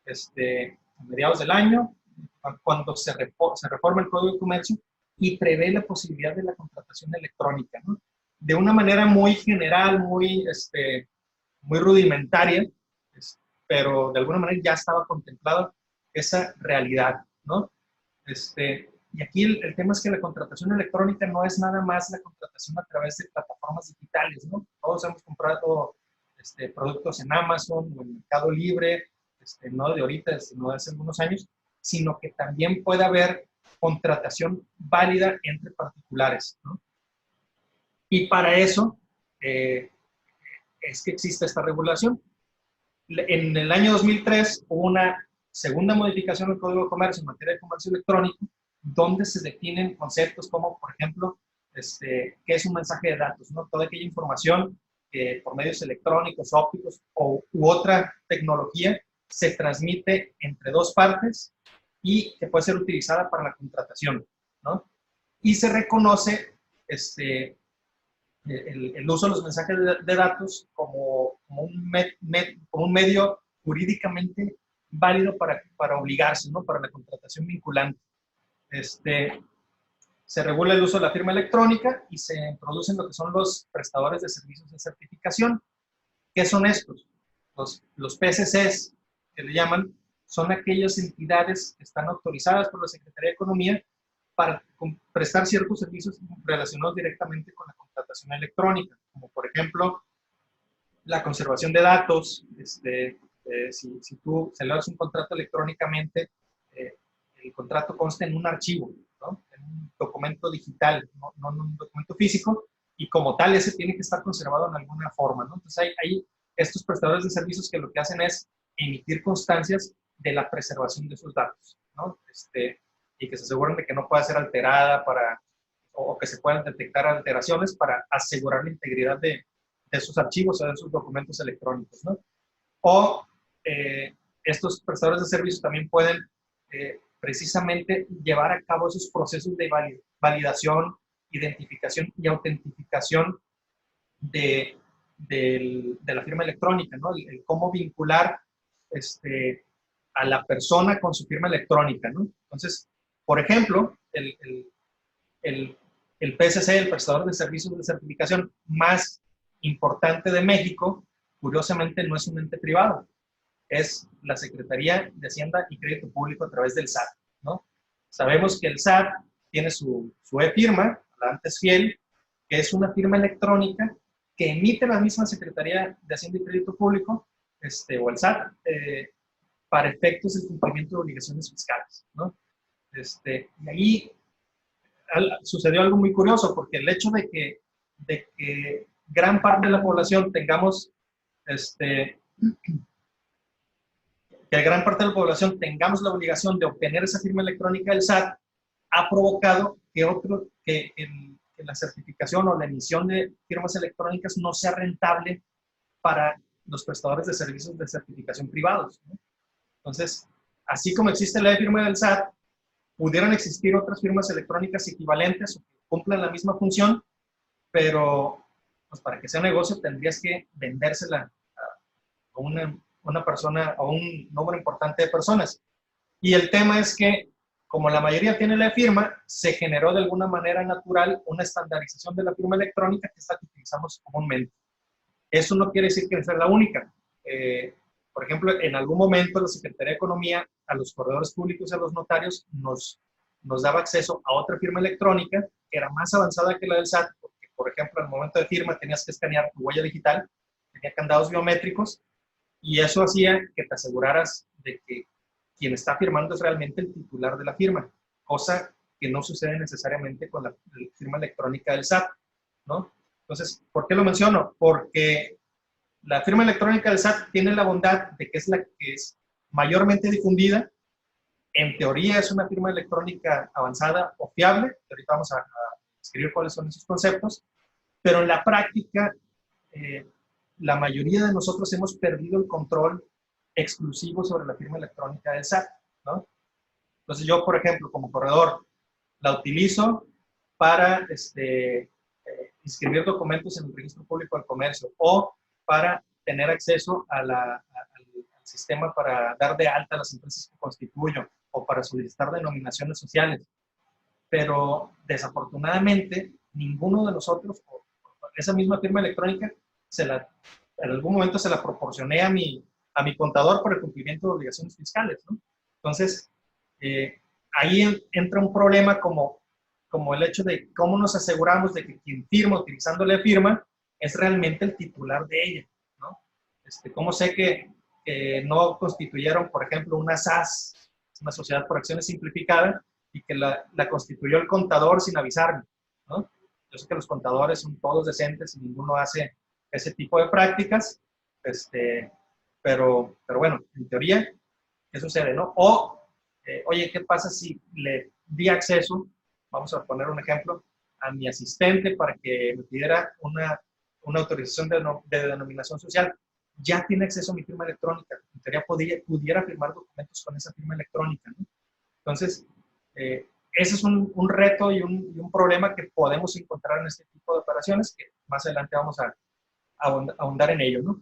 a mediados del año, cuando se reforma el Código de Comercio y prevé la posibilidad de la contratación electrónica, ¿no? De una manera muy general, muy rudimentaria, pero de alguna manera ya estaba contemplada esa realidad, ¿no? Y aquí el tema es que la contratación electrónica no es nada más la contratación a través de plataformas digitales, ¿no? Todos hemos comprado productos en Amazon o en Mercado Libre, no de ahorita, sino de hace algunos años, sino que también puede haber contratación válida entre particulares, ¿no? Y para eso es que existe esta regulación. En el año 2003 hubo una segunda modificación del Código de Comercio en materia de comercio electrónico, donde se definen conceptos como, por ejemplo, qué es un mensaje de datos, ¿no? Toda aquella información que por medios electrónicos, ópticos u otra tecnología se transmite entre dos partes y que puede ser utilizada para la contratación, ¿no? Y se reconoce el uso de los mensajes de datos como un medio jurídicamente válido para obligarse, ¿no? Para la contratación vinculante. Se regula el uso de la firma electrónica y se introducen lo que son los prestadores de servicios de certificación. ¿Qué son estos? Los PSCs, que le llaman, son aquellas entidades que están autorizadas por la Secretaría de Economía para prestar ciertos servicios relacionados directamente con la contratación electrónica, como por ejemplo la conservación de datos. Si tú celebras un contrato electrónicamente, el contrato consta en un archivo, ¿no? En un documento digital, no en un documento físico, y como tal ese tiene que estar conservado en alguna forma, ¿no? Entonces hay estos prestadores de servicios que lo que hacen es emitir constancias de la preservación de esos datos, ¿no? Y que se aseguren de que no pueda ser alterada o que se puedan detectar alteraciones para asegurar la integridad de esos archivos o de esos documentos electrónicos, ¿no? O estos prestadores de servicios también pueden precisamente llevar a cabo esos procesos de validación, identificación y autentificación de la firma electrónica, ¿no? El cómo vincular a la persona con su firma electrónica, ¿no? Entonces, por ejemplo, el PSC, el prestador de servicios de certificación más importante de México, curiosamente no es un ente privado, es la Secretaría de Hacienda y Crédito Público a través del SAT, ¿no? Sabemos que el SAT tiene su e-firma, la antes fiel, que es una firma electrónica que emite la misma Secretaría de Hacienda y Crédito Público, o el SAT, para efectos del cumplimiento de obligaciones fiscales, ¿no? Y ahí sucedió algo muy curioso, porque el hecho de que gran parte de la población tengamos la obligación de obtener esa firma electrónica del SAT, ha provocado que la certificación o la emisión de firmas electrónicas no sea rentable para los prestadores de servicios de certificación privados, ¿no? Entonces, así como existe la firma del SAT, pudieran existir otras firmas electrónicas equivalentes o que cumplan la misma función, pero pues para que sea un negocio tendrías que vendérsela a una persona, a un número importante de personas. Y el tema es que, como la mayoría tiene la firma, se generó de alguna manera natural una estandarización de la firma electrónica, que es la que utilizamos comúnmente. Eso no quiere decir que sea la única. Por ejemplo, en algún momento la Secretaría de Economía a los corredores públicos y a los notarios nos daba acceso a otra firma electrónica que era más avanzada que la del SAT, porque, por ejemplo, al momento de firma tenías que escanear tu huella digital, tenía candados biométricos, y eso hacía que te aseguraras de que quien está firmando es realmente el titular de la firma, cosa que no sucede necesariamente con la firma electrónica del SAT, ¿no? Entonces, ¿por qué lo menciono? Porque la firma electrónica del SAT tiene la bondad de que es la que es mayormente difundida. En teoría es una firma electrónica avanzada o fiable, que ahorita vamos a escribir cuáles son esos conceptos, pero en la práctica la mayoría de nosotros hemos perdido el control exclusivo sobre la firma electrónica del SAT, ¿no? Entonces yo, por ejemplo, como corredor, la utilizo para inscribir documentos en el Registro Público del Comercio o para tener acceso al sistema para dar de alta a las empresas que constituyo o para solicitar denominaciones sociales. Pero desafortunadamente, ninguno de nosotros, esa misma firma electrónica, en algún momento se la proporcioné a mi contador por el cumplimiento de obligaciones fiscales, ¿no? Entonces, ahí entra un problema como el hecho de cómo nos aseguramos de que quien firma utilizando la firma es realmente el titular de ella, ¿no? ¿Cómo sé que no constituyeron, por ejemplo, una SAS, una sociedad por acciones simplificada, y que la constituyó el contador sin avisarme, ¿no? Yo sé que los contadores son todos decentes y ninguno hace ese tipo de prácticas, pero bueno, en teoría, ¿qué sucede, no? O, oye, ¿qué pasa si le di acceso, vamos a poner un ejemplo, a mi asistente para que me pidiera una autorización de denominación social? Ya tiene acceso a mi firma electrónica. En teoría pudiera firmar documentos con esa firma electrónica, ¿no? Entonces, ese es un reto y un problema que podemos encontrar en este tipo de operaciones, que más adelante vamos a ahondar en ello, ¿no?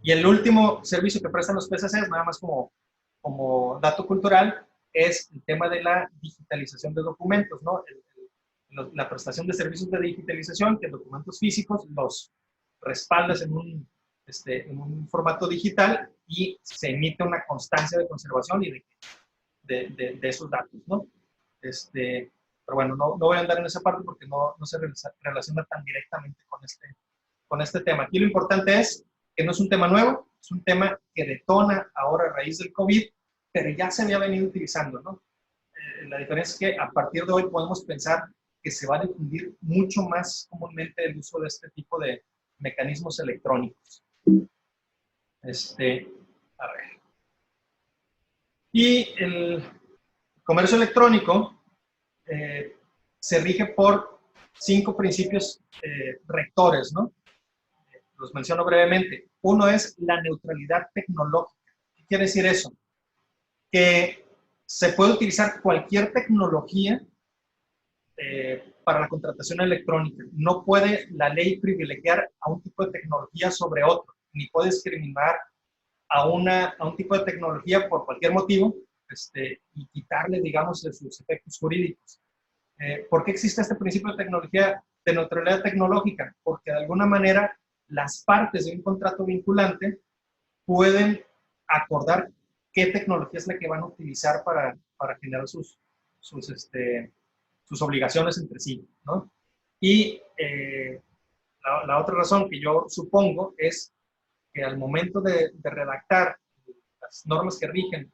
Y el último servicio que prestan los PCCs, nada más como dato cultural, es el tema de la digitalización de documentos, ¿no? La prestación de servicios de digitalización, que documentos físicos los respaldas en un formato digital y se emite una constancia de conservación y de esos datos, ¿no? Pero bueno, no voy a andar en esa parte porque no se relaciona tan directamente con este tema. Aquí lo importante es que no es un tema nuevo, es un tema que detona ahora a raíz del COVID, pero ya se había venido utilizando, ¿no? La diferencia es que a partir de hoy podemos pensar que se va a difundir mucho más comúnmente el uso de este tipo de mecanismos electrónicos. A ver. Y el comercio electrónico se rige por 5 principios rectores, ¿no? Los menciono brevemente. Uno es la neutralidad tecnológica. ¿Qué quiere decir eso? Que se puede utilizar cualquier tecnología para la contratación electrónica. No puede la ley privilegiar a un tipo de tecnología sobre otro, ni puede discriminar a un tipo de tecnología por cualquier motivo y quitarle, digamos, de sus efectos jurídicos. ¿Por qué existe este principio de tecnología, de neutralidad tecnológica? Porque de alguna manera las partes de un contrato vinculante pueden acordar qué tecnología es la que van a utilizar para generar sus obligaciones entre sí, ¿no? Y la otra razón que yo supongo es que al momento de redactar las normas que rigen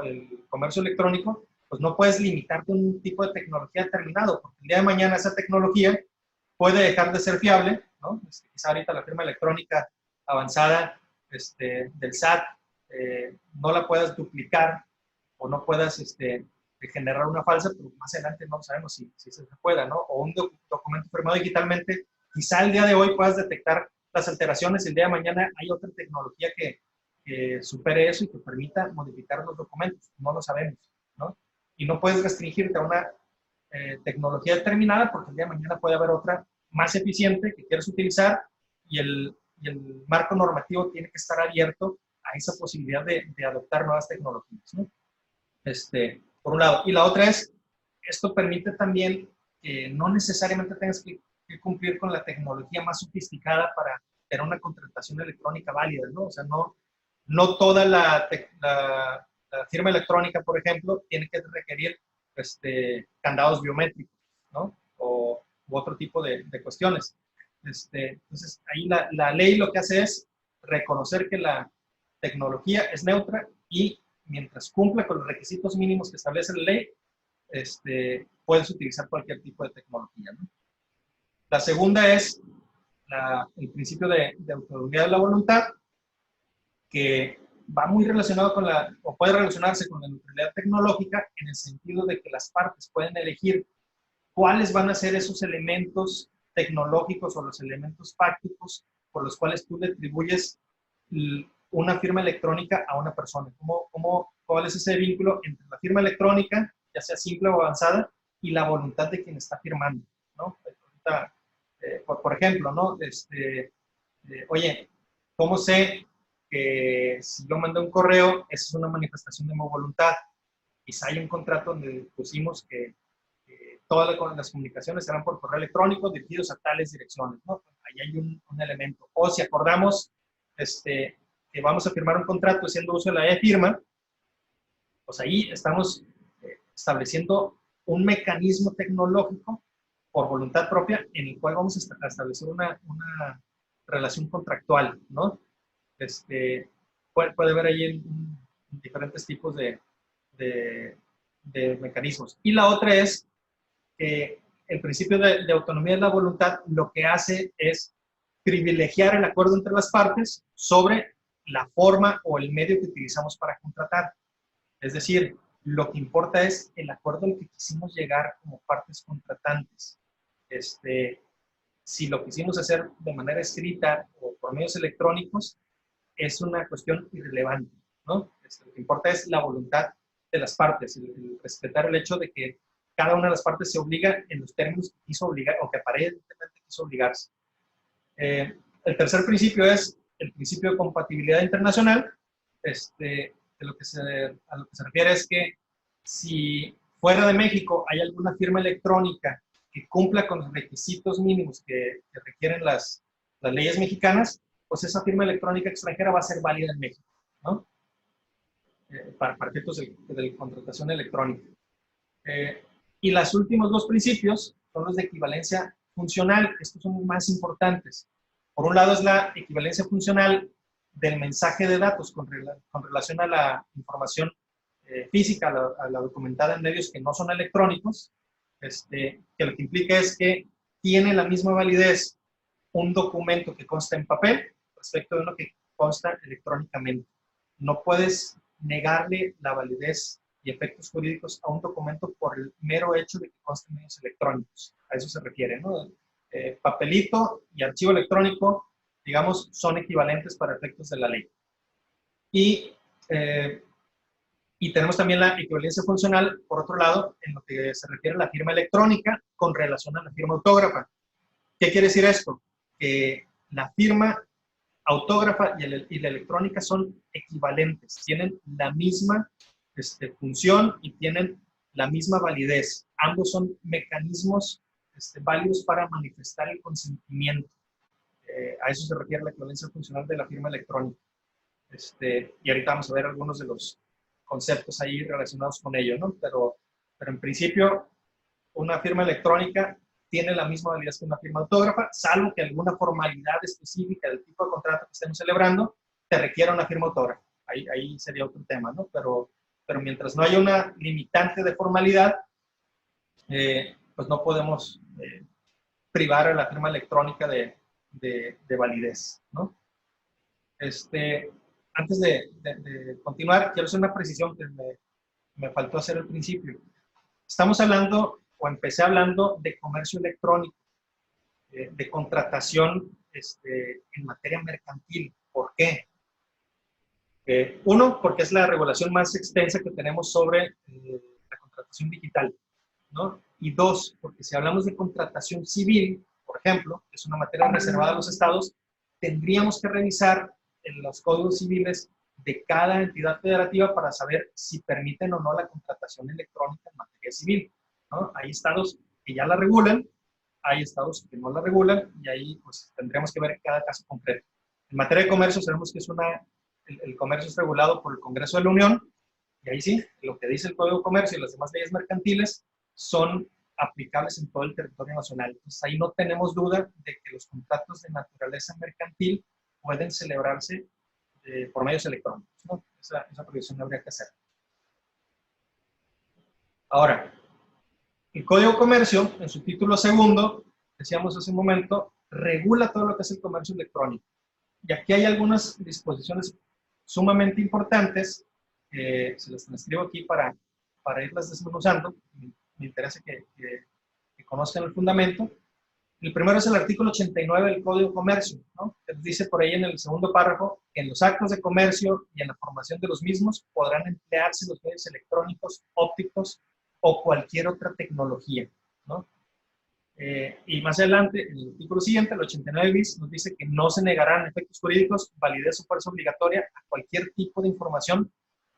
el comercio electrónico, pues no puedes limitarte a un tipo de tecnología determinado, porque el día de mañana esa tecnología puede dejar de ser fiable, ¿no? Quizá ahorita la firma electrónica avanzada del SAT no la puedas duplicar o no puedas generar una falsa, pero más adelante no sabemos si se pueda, ¿no? O un documento firmado digitalmente, quizá el día de hoy puedas detectar las alteraciones, el día de mañana hay otra tecnología que supere eso y que permita modificar los documentos, no lo sabemos, ¿no? Y no puedes restringirte a una tecnología determinada porque el día de mañana puede haber otra más eficiente que quieres utilizar y el marco normativo tiene que estar abierto a esa posibilidad de adoptar nuevas tecnologías, ¿no? Por un lado. Y la otra es, esto permite también que no necesariamente tengas que cumplir con la tecnología más sofisticada para tener una contratación electrónica válida, ¿no? O sea, no toda la firma electrónica, por ejemplo, tiene que requerir candados biométricos, ¿no? U otro tipo de cuestiones. Entonces, ahí la ley lo que hace es reconocer que la tecnología es neutra y mientras cumpla con los requisitos mínimos que establece la ley, puedes utilizar cualquier tipo de tecnología, ¿no? La segunda es el principio de autonomía de la voluntad, que va muy relacionado o puede relacionarse con la neutralidad tecnológica en el sentido de que las partes pueden elegir cuáles van a ser esos elementos tecnológicos o los elementos fácticos por los cuales tú le atribuyes una firma electrónica a una persona. ¿Cuál es ese vínculo entre la firma electrónica, ya sea simple o avanzada, y la voluntad de quien está firmando, ¿no? Por ejemplo, ¿no? Oye, ¿cómo sé que si yo mando un correo, esa es una manifestación de mi voluntad. Quizá hay un contrato donde pusimos que todas las comunicaciones serán por correo electrónico dirigidos a tales direcciones, ¿no? Ahí hay un elemento. O si acordamos que vamos a firmar un contrato haciendo uso de la e-firma, pues ahí estamos estableciendo un mecanismo tecnológico por voluntad propia en el cual vamos a establecer una relación contractual, ¿no? Puede haber ahí en diferentes tipos de mecanismos. Y la otra es que el principio de autonomía de la voluntad lo que hace es privilegiar el acuerdo entre las partes sobre la forma o el medio que utilizamos para contratar. Es decir, lo que importa es el acuerdo al que quisimos llegar como partes contratantes. Si lo quisimos hacer de manera escrita o por medios electrónicos, es una cuestión irrelevante, ¿no? Lo que importa es la voluntad de las partes, el respetar el hecho de que cada una de las partes se obliga en los términos que quiso obligar o que aparentemente quiso obligarse. El tercer principio es el principio de compatibilidad internacional. A lo que se refiere es que si fuera de México hay alguna firma electrónica que cumpla con los requisitos mínimos que requieren las leyes mexicanas, pues esa firma electrónica extranjera va a ser válida en México, ¿no? Para efectos de contratación electrónica. Y los últimos dos principios son los de equivalencia funcional. Estos son los más importantes. Por un lado es la equivalencia funcional del mensaje de datos con relación a la información física, a la documentada en medios que no son electrónicos, que lo que implica es que tiene la misma validez un documento que consta en papel respecto de uno que consta electrónicamente. No puedes negarle la validez y efectos jurídicos a un documento por el mero hecho de que consta en medios electrónicos. A eso se refiere, ¿no? Papelito y archivo electrónico, digamos, son equivalentes para efectos de la ley. Y tenemos también la equivalencia funcional, por otro lado, en lo que se refiere a la firma electrónica con relación a la firma autógrafa. ¿Qué quiere decir esto? Que la firma autógrafa y la electrónica son equivalentes, tienen la misma función y tienen la misma validez. Ambos son mecanismos válidos para manifestar el consentimiento. A eso se refiere la equivalencia funcional de la firma electrónica. Y ahorita vamos a ver algunos de los conceptos ahí relacionados con ello, ¿no? Pero en principio, una firma electrónica tiene la misma validez que una firma autógrafa, salvo que alguna formalidad específica del tipo de contrato que estemos celebrando te requiera una firma autógrafa. Ahí sería otro tema, ¿no? Pero mientras no haya una limitante de formalidad, pues no podemos privar a la firma electrónica de validez, ¿no? Antes de continuar, quiero hacer una precisión que me faltó hacer al principio. Estamos hablando, o empecé hablando, de comercio electrónico, de contratación en materia mercantil. ¿Por qué? Uno, porque es la regulación más extensa que tenemos sobre la contratación digital, ¿no? Y dos, porque si hablamos de contratación civil, por ejemplo, que es una materia reservada a los estados, tendríamos que revisar en los códigos civiles de cada entidad federativa para saber si permiten o no la contratación electrónica en materia civil, ¿no? Hay estados que ya la regulan, hay estados que no la regulan, y ahí pues tendríamos que ver cada caso concreto. En materia de comercio sabemos que el comercio es regulado por el Congreso de la Unión, y ahí sí, lo que dice el Código de Comercio y las demás leyes mercantiles son aplicables en todo el territorio nacional. Entonces ahí no tenemos duda de que los contratos de naturaleza mercantil pueden celebrarse por medios electrónicos, ¿no? Esa previsión habría que hacer. Ahora, el Código de Comercio, en su título segundo, decíamos hace un momento, regula todo lo que es el comercio electrónico. Y aquí hay algunas disposiciones sumamente importantes, se las transcribo aquí para irlas desmenuzando. Me interesa que conozcan el fundamento. El primero es el artículo 89 del Código de Comercio, ¿no? Que dice por ahí en el segundo párrafo que en los actos de comercio y en la formación de los mismos podrán emplearse los medios electrónicos, ópticos o cualquier otra tecnología, ¿no? Y más adelante, en el artículo siguiente, el 89 bis, nos dice que no se negarán efectos jurídicos, validez o fuerza obligatoria a cualquier tipo de información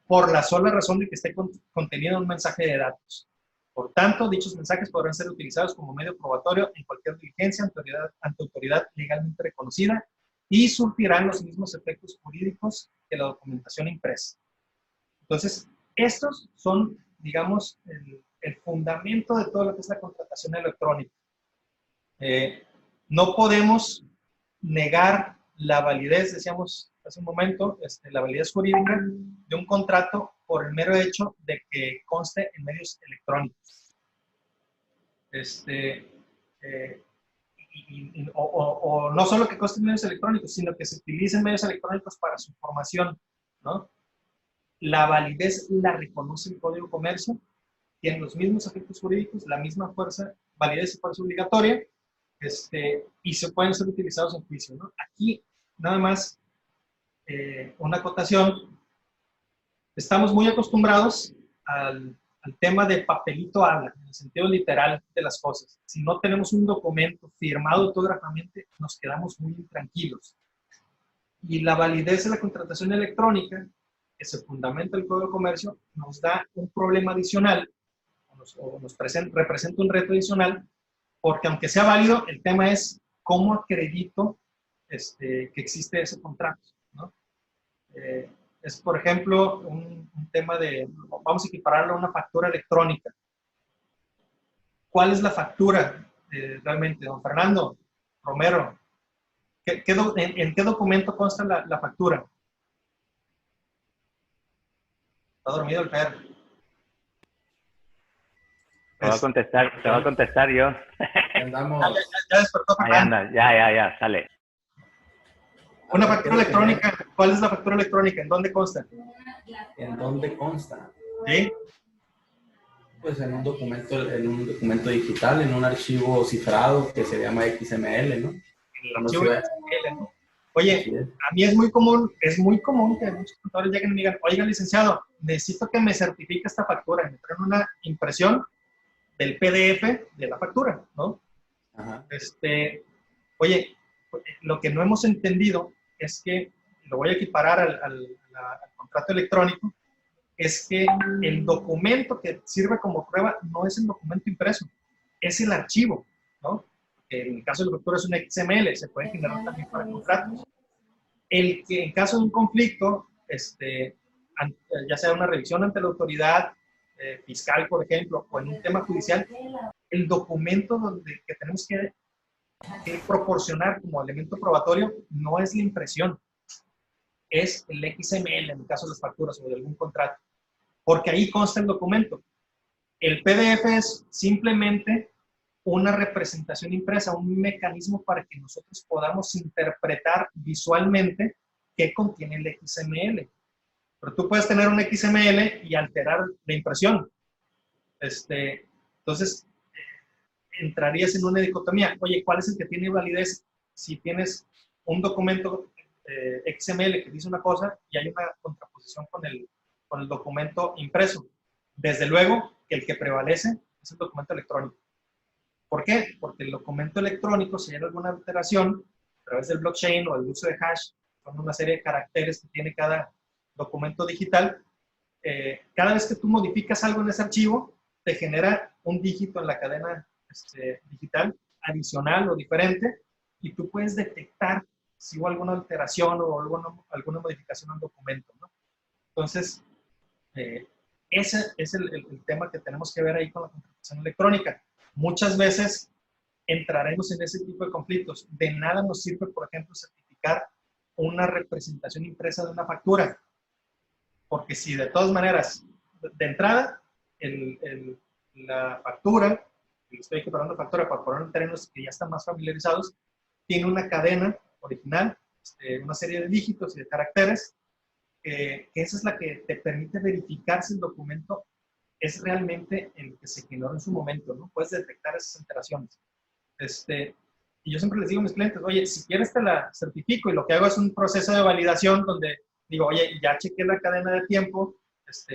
por la sola razón de que esté contenido en un mensaje de datos. Por tanto, dichos mensajes podrán ser utilizados como medio probatorio en cualquier diligencia ante autoridad legalmente reconocida y surtirán los mismos efectos jurídicos que la documentación impresa. Entonces, estos son, digamos, el fundamento de todo lo que es la contratación electrónica. No podemos negar la validez, decíamos hace un momento, la validez jurídica de un contrato por el mero hecho de que conste en medios electrónicos. O no solo que conste en medios electrónicos, sino que se utilicen medios electrónicos para su formación, ¿no? La validez la reconoce el Código de Comercio, tiene los mismos efectos jurídicos, la misma fuerza, validez y fuerza obligatoria, y se pueden ser utilizados en juicio, ¿no? Aquí, nada más, una acotación. Estamos muy acostumbrados al tema de papelito habla, en el sentido literal de las cosas. Si no tenemos un documento firmado autógrafamente, nos quedamos muy intranquilos. Y la validez de la contratación electrónica, que se fundamenta el Código de Comercio, nos da un problema adicional, representa un reto adicional, porque aunque sea válido, el tema es cómo acredito que existe ese contrato, ¿no? Es, por ejemplo, un tema de, vamos a equipararlo a una factura electrónica. ¿Cuál es la factura realmente, don Fernando Romero? ¿En qué documento consta la factura? Está dormido el Fer. Te voy a contestar yo. Andamos. Ya despertó. Ahí anda, ya, sale. Una factura electrónica, ¿cuál es la factura electrónica? ¿En dónde consta? ¿En dónde consta? ¿Sí? Pues en un documento digital, en un archivo cifrado que se llama XML, ¿no? El archivo XML, ¿no? Oye, a mí es muy común que muchos contadores lleguen y me digan, oiga, licenciado, necesito que me certifique esta factura. Me traen una impresión del PDF de la factura, ¿no? Ajá. Oye, lo que no hemos entendido es que, lo voy a equiparar al contrato electrónico, es que el documento que sirve como prueba no es el documento impreso, es el archivo, ¿no? En el caso de la factura es un XML, se puede generar también para contratos. El que en caso de un conflicto, ya sea una revisión ante la autoridad fiscal, por ejemplo, o en un tema judicial, el documento que tenemos que proporcionar como elemento probatorio no es la impresión, es el XML en el caso de las facturas o de algún contrato, porque ahí consta el documento. El PDF es simplemente una representación impresa, un mecanismo para que nosotros podamos interpretar visualmente qué contiene el XML. Pero tú puedes tener un XML y alterar la impresión. Entonces, entrarías en una dicotomía. Oye, ¿cuál es el que tiene validez? Si tienes un documento XML que dice una cosa y hay una contraposición con el documento impreso. Desde luego que el que prevalece es el documento electrónico. ¿Por qué? Porque el documento electrónico, si hay alguna alteración a través del blockchain o el uso de hash, son una serie de caracteres que tiene cada documento digital, cada vez que tú modificas algo en ese archivo, te genera un dígito en la cadena digital adicional o diferente, y tú puedes detectar si hubo alguna alteración o alguna modificación al documento, ¿no? Entonces, ese es el tema que tenemos que ver ahí con la contratación electrónica. Muchas veces entraremos en ese tipo de conflictos. De nada nos sirve, por ejemplo, certificar una representación impresa de una factura, porque si de todas maneras, de entrada, la factura, y estoy equiparando factura para poner en términos que ya están más familiarizados, tiene una cadena original, una serie de dígitos y de caracteres, que esa es la que te permite verificar si el documento es realmente el que se generó en su momento, ¿no? Puedes detectar esas alteraciones. Y yo siempre les digo a mis clientes, oye, si quieres te la certifico, y lo que hago es un proceso de validación donde digo, oye, ya chequé la cadena de tiempo, es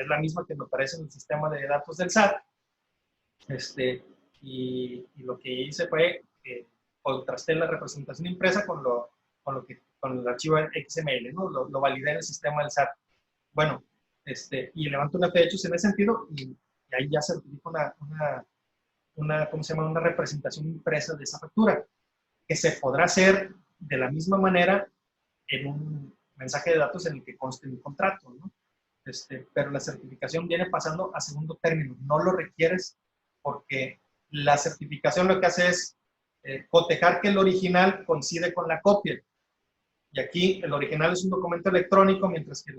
la misma que me aparece en el sistema de datos del SAT, y lo que hice fue contrasté la representación impresa con el archivo XML, ¿no? Lo validé en el sistema del SAT. Bueno, y levanto una fe de hechos en ese sentido y ahí ya certifico ¿cómo se llama? Una representación impresa de esa factura, que se podrá hacer de la misma manera en un mensaje de datos en el que conste un contrato, ¿no? Pero la certificación viene pasando a segundo término, no lo requieres porque la certificación lo que hace es cotejar que el original coincide con la copia. Y aquí el original es un documento electrónico, mientras que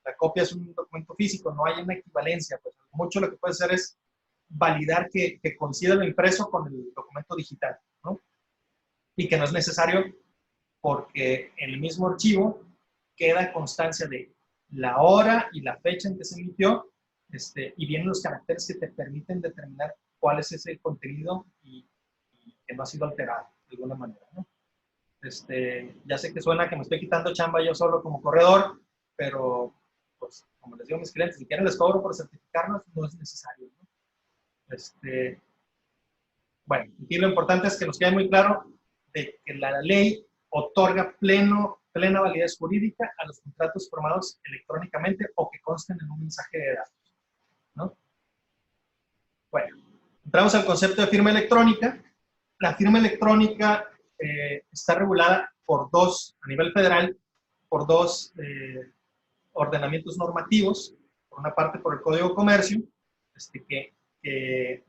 la copia es un documento físico, no hay una equivalencia. Pues mucho lo que puede hacer es validar que coincida lo impreso con el documento digital, ¿no? Y que no es necesario porque en el mismo archivo queda constancia de la hora y la fecha en que se emitió, y vienen los caracteres que te permiten determinar cuál es ese contenido y que no ha sido alterado de alguna manera, ¿no? Ya sé que suena que me estoy quitando chamba yo solo como corredor, pero pues como les digo a mis clientes, si quieren les cobro por certificarnos, no es necesario, ¿no? Bueno, aquí lo importante es que nos quede muy claro de que la ley otorga plena validez jurídica a los contratos formados electrónicamente o que consten en un mensaje de datos, ¿no? Bueno, entramos al concepto de firma electrónica. La firma electrónica está regulada a nivel federal, por dos ordenamientos normativos. Por una parte, por el Código de Comercio, que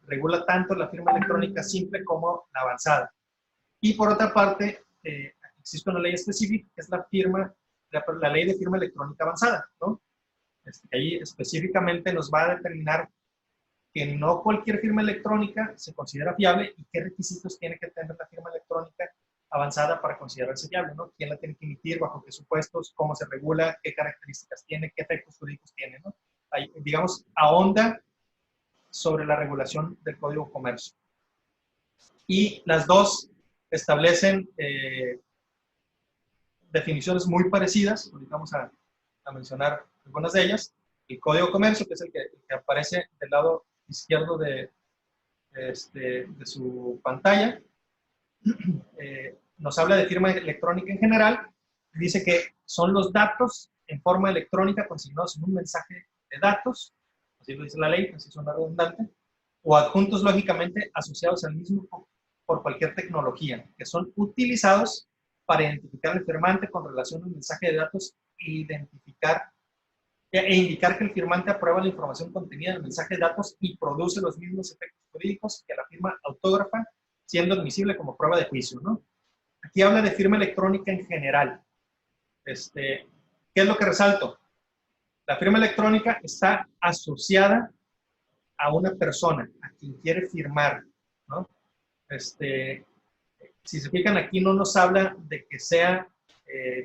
regula tanto la firma electrónica simple como la avanzada. Y por otra parte, existe una ley específica, que es la ley de firma electrónica avanzada, ¿no? Ahí específicamente nos va a determinar que no cualquier firma electrónica se considera fiable y qué requisitos tiene que tener la firma electrónica avanzada para considerarse fiable, ¿no? ¿Quién la tiene que emitir, bajo qué supuestos, cómo se regula, qué características tiene, qué efectos jurídicos tiene, ¿no? Ahí, digamos, ahonda sobre la regulación del Código de Comercio. Y las dos establecen definiciones muy parecidas. Ahorita vamos a mencionar algunas de ellas. El Código de Comercio, que es el que aparece del lado izquierdo de su pantalla, nos habla de firma electrónica en general. Dice que son los datos en forma electrónica consignados en un mensaje de datos, así lo dice la ley, así suena redundante, o adjuntos lógicamente asociados al mismo por cualquier tecnología, que son utilizados para identificar al firmante con relación al mensaje de datos e indicar que el firmante aprueba la información contenida en el mensaje de datos y produce los mismos efectos jurídicos que la firma autógrafa, siendo admisible como prueba de juicio, ¿no? Aquí habla de firma electrónica en general. ¿Qué es lo que resalto? La firma electrónica está asociada a una persona, a quien quiere firmar, ¿no? Si se fijan, aquí no nos habla de que sea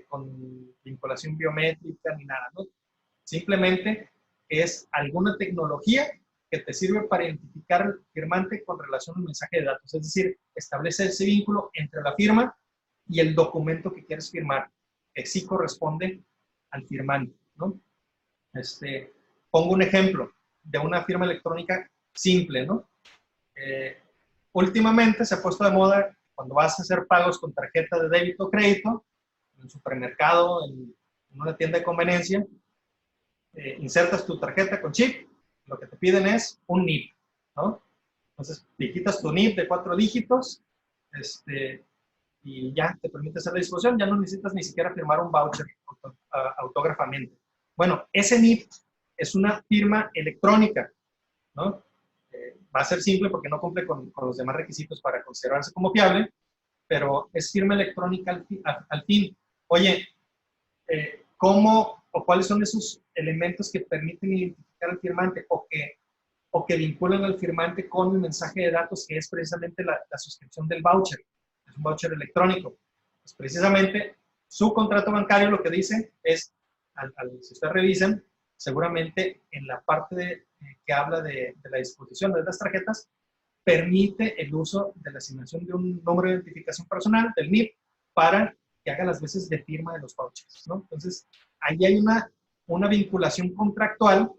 con vinculación biométrica ni nada, ¿no? Simplemente es alguna tecnología que te sirve para identificar al firmante con relación al mensaje de datos. Es decir, establece ese vínculo entre la firma y el documento que quieres firmar, que sí corresponde al firmante, ¿no? Pongo un ejemplo de una firma electrónica simple, ¿no? Últimamente se ha puesto de moda cuando vas a hacer pagos con tarjeta de débito o crédito, en un supermercado, en una tienda de conveniencia, insertas tu tarjeta con chip, lo que te piden es un NIP, ¿no? Entonces, le quitas tu NIP de 4 dígitos, y ya te permite hacer la disposición, ya no necesitas ni siquiera firmar un voucher autógrafamente. Bueno, ese NIP es una firma electrónica, ¿no? Va a ser simple porque no cumple con los demás requisitos para considerarse como fiable, pero es firma electrónica al fin. Oye, ¿cómo o cuáles son esos elementos que permiten identificar al firmante o que vinculan al firmante con el mensaje de datos, que es precisamente la suscripción del voucher? Es un voucher electrónico. Pues precisamente su contrato bancario lo que dice es, si ustedes revisan, seguramente en la parte que habla de la disposición de las tarjetas, permite el uso de la asignación de un número de identificación personal, del NIP, para que haga las veces de firma de los vouchers, ¿no? Entonces, ahí hay una vinculación contractual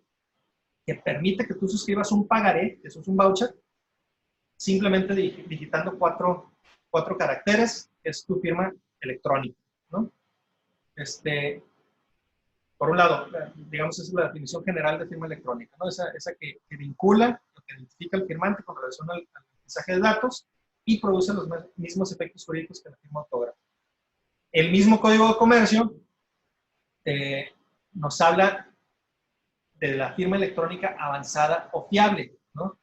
que permite que tú suscribas un pagaré, que eso es un voucher, simplemente digitando cuatro caracteres, es tu firma electrónica, ¿no? Por un lado, digamos, esa es la definición general de firma electrónica, ¿no? Esa que vincula, lo que identifica al firmante con relación al mensaje de datos y produce los mismos efectos jurídicos que la firma autógrafa. El mismo Código de Comercio nos habla de la firma electrónica avanzada o fiable, ¿no?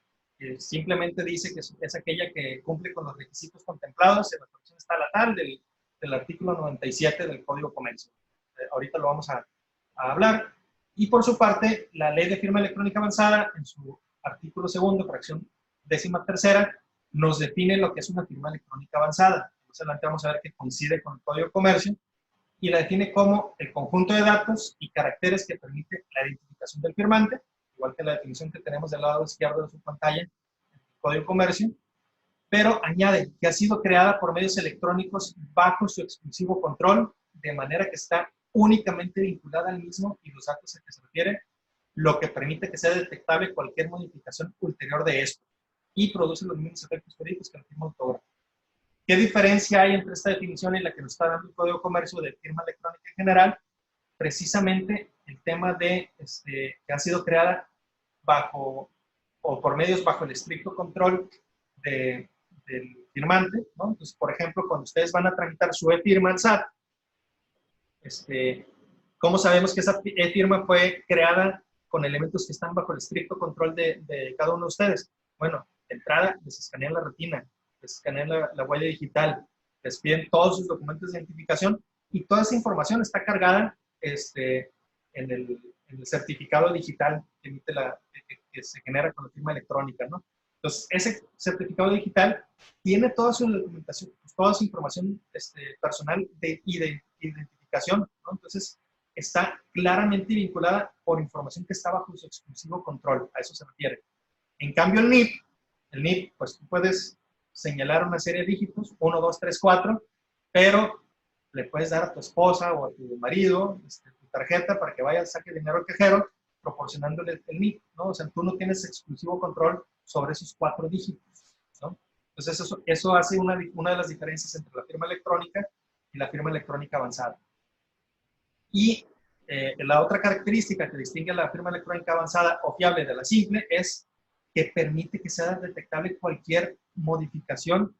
Simplemente dice que es aquella que cumple con los requisitos contemplados en la fracción estalatal del artículo 97 del Código de Comercio. Ahorita lo vamos a hablar. Y por su parte, la Ley de Firma Electrónica Avanzada, en su artículo segundo, fracción 13ª, nos define lo que es una firma electrónica avanzada. Más adelante vamos a ver que coincide con el Código de Comercio y la define como el conjunto de datos y caracteres que permite la identificación del firmante, igual que la definición que tenemos del lado izquierdo de su pantalla en el Código de Comercio, pero añade que ha sido creada por medios electrónicos bajo su exclusivo control, de manera que está únicamente vinculada al mismo y los datos a que se refiere, lo que permite que sea detectable cualquier modificación ulterior de esto y produce los mismos efectos jurídicos que la firma autógrafa. ¿Qué diferencia hay entre esta definición y la que nos está dando el Código de Comercio de firma electrónica en general? Precisamente el tema de que ha sido creada bajo o por medios bajo el estricto control del firmante, ¿no? Entonces, por ejemplo, cuando ustedes van a tramitar su e-firma al SAT, ¿cómo sabemos que esa e-firma fue creada con elementos que están bajo el estricto control de cada uno de ustedes? Bueno, de entrada les escanean la retina, les escanean la huella digital, les piden todos sus documentos de identificación y toda esa información está cargada en el certificado digital que, emite que se genera con la firma electrónica, ¿no? Entonces, ese certificado digital tiene toda su documentación, toda su información personal de identificación, ¿no? Entonces, está claramente vinculada por información que está bajo su exclusivo control, a eso se refiere. En cambio, el NIP, pues tú puedes señalar una serie de dígitos, 1, 2, 3, 4, pero le puedes dar a tu esposa o a tu marido tu tarjeta para que vaya, saque dinero al cajero, proporcionándole el NIP, ¿no? O sea, tú no tienes exclusivo control sobre esos 4 dígitos, ¿no? Entonces, eso hace una de las diferencias entre la firma electrónica y la firma electrónica avanzada. Y la otra característica que distingue a la firma electrónica avanzada o fiable de la simple es que permite que sea detectable cualquier modificación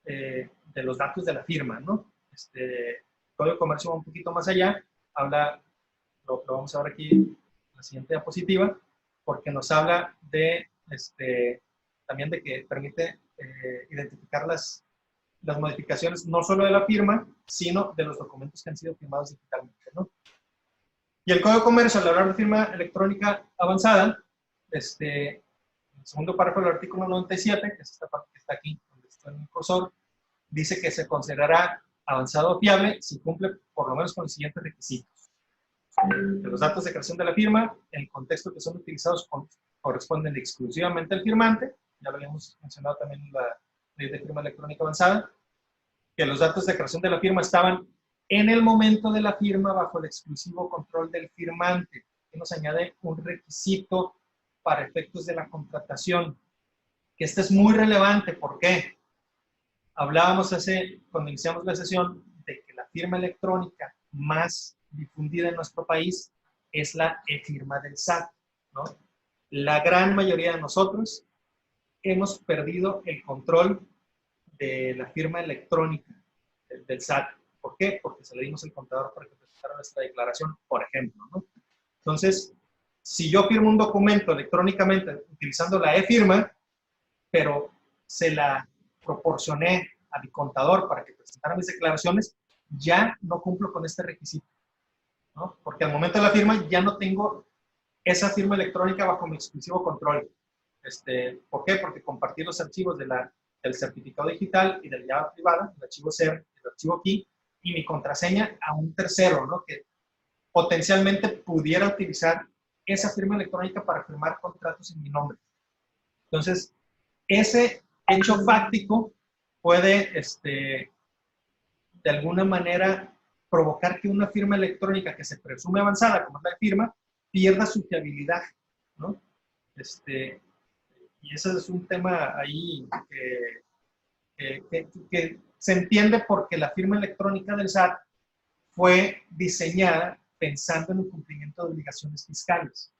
de los datos de la firma, ¿no? El Código de Comercio va un poquito más allá, lo vamos a ver aquí en la siguiente diapositiva, porque nos habla de, también de que permite identificar las modificaciones no solo de la firma, sino de los documentos que han sido firmados digitalmente, ¿no? Y el Código de Comercio, al hablar de firma electrónica avanzada, el segundo párrafo del artículo 97, que es esta parte que está aquí, donde está en el cursor, dice que se considerará avanzado o fiable si cumple por lo menos con los siguientes requisitos. Que los datos de creación de la firma, en el contexto que son utilizados, corresponden exclusivamente al firmante, ya lo habíamos mencionado también en la Ley de Firma Electrónica Avanzada, que los datos de creación de la firma estaban en el momento de la firma bajo el exclusivo control del firmante, que nos añade un requisito para efectos de la contratación, que este es muy relevante. ¿Por qué? Hablábamos cuando iniciamos la sesión, de que la firma electrónica más difundida en nuestro país es la e-firma del SAT, ¿no? La gran mayoría de nosotros hemos perdido el control de la firma electrónica del SAT. ¿Por qué? Porque se le dimos el contador para que presentara nuestra declaración, por ejemplo, ¿no? Entonces, si yo firmo un documento electrónicamente utilizando la e-firma, pero se la proporcioné a mi contador para que presentara mis declaraciones, ya no cumplo con este requisito, ¿no? Porque al momento de la firma ya no tengo esa firma electrónica bajo mi exclusivo control. ¿Por qué? Porque compartí los archivos del certificado digital y de la llave privada, el archivo SER, el archivo KEY, y mi contraseña a un tercero, ¿no? Que potencialmente pudiera utilizar esa firma electrónica para firmar contratos en mi nombre. Entonces, ese hecho fáctico puede, de alguna manera, provocar que una firma electrónica que se presume avanzada, como es la firma, pierda su fiabilidad, ¿no? Y ese es un tema ahí que se entiende porque la firma electrónica del SAT fue diseñada pensando en el cumplimiento de obligaciones fiscales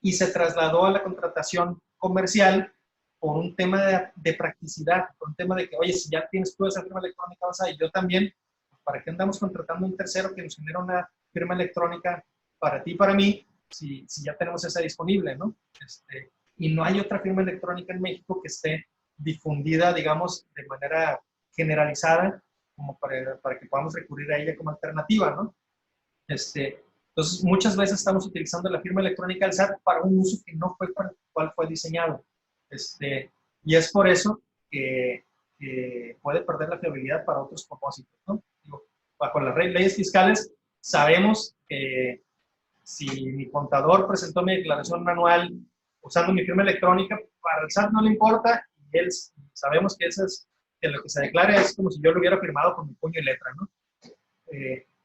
y se trasladó a la contratación comercial por un tema de practicidad, por un tema de que, oye, si ya tienes tú esa firma electrónica avanzada y yo también, pues, ¿para qué andamos contratando a un tercero que nos genera una firma electrónica para ti y para mí si ya tenemos esa disponible, ¿no? Y no hay otra firma electrónica en México que esté difundida, digamos, de manera generalizada como para que podamos recurrir a ella como alternativa, ¿no? Entonces, muchas veces estamos utilizando la firma electrónica del SAT para un uso que no fue para el cual fue diseñado. Y es por eso que puede perder la fiabilidad para otros propósitos, ¿no? Digo, bajo las leyes fiscales sabemos que si mi contador presentó mi declaración anual usando mi firma electrónica, para el SAT no le importa y él sabemos que eso es que lo que se declara es como si yo lo hubiera firmado con mi puño y letra, ¿no?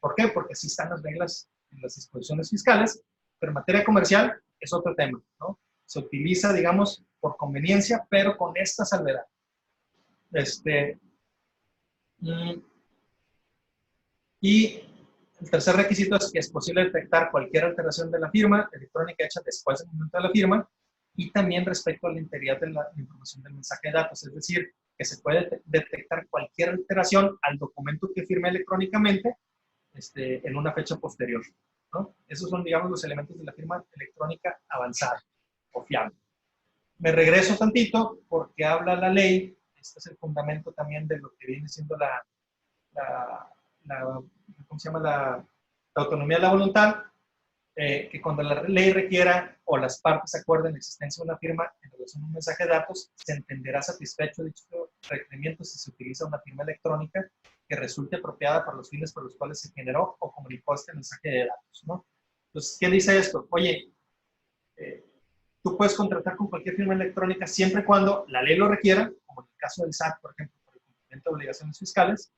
¿Por qué? Porque así están las reglas en las disposiciones fiscales, pero en materia comercial es otro tema, ¿no? Se utiliza, digamos, por conveniencia, pero con esta salvedad. Y el tercer requisito es que es posible detectar cualquier alteración de la firma electrónica hecha después del momento de la firma y también respecto a la integridad de la información del mensaje de datos, es decir, que se puede detectar cualquier alteración al documento que firme electrónicamente en una fecha posterior, ¿no? Esos son, digamos, los elementos de la firma electrónica avanzada o fiable. Me regreso tantito porque habla la ley, este es el fundamento también de lo que viene siendo ¿cómo se llama? La autonomía de la voluntad, que cuando la ley requiera o las partes acuerden la existencia de una firma en relación a un mensaje de datos, se entenderá satisfecho dicho requerimiento si se utiliza una firma electrónica que resulte apropiada para los fines por los cuales se generó o comunicó este mensaje de datos, ¿no? Entonces, ¿qué dice esto? Oye, tú puedes contratar con cualquier firma electrónica siempre y cuando la ley lo requiera, como en el caso del SAT, por ejemplo, por el cumplimiento de obligaciones fiscales,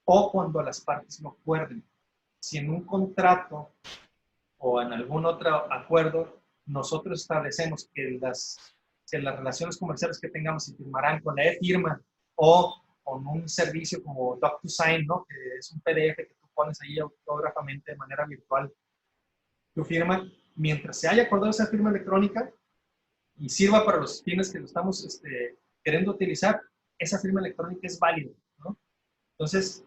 o cuando las partes lo acuerden. Si en un contrato o en algún otro acuerdo nosotros establecemos que las relaciones comerciales que tengamos se firmarán con la e-firma o con un servicio como DocuSign, ¿no? Que es un PDF que tú pones ahí autógrafamente de manera virtual, tu firma, mientras se haya acordado esa firma electrónica y sirva para los fines que lo estamos queriendo utilizar, esa firma electrónica es válida, ¿no? Entonces,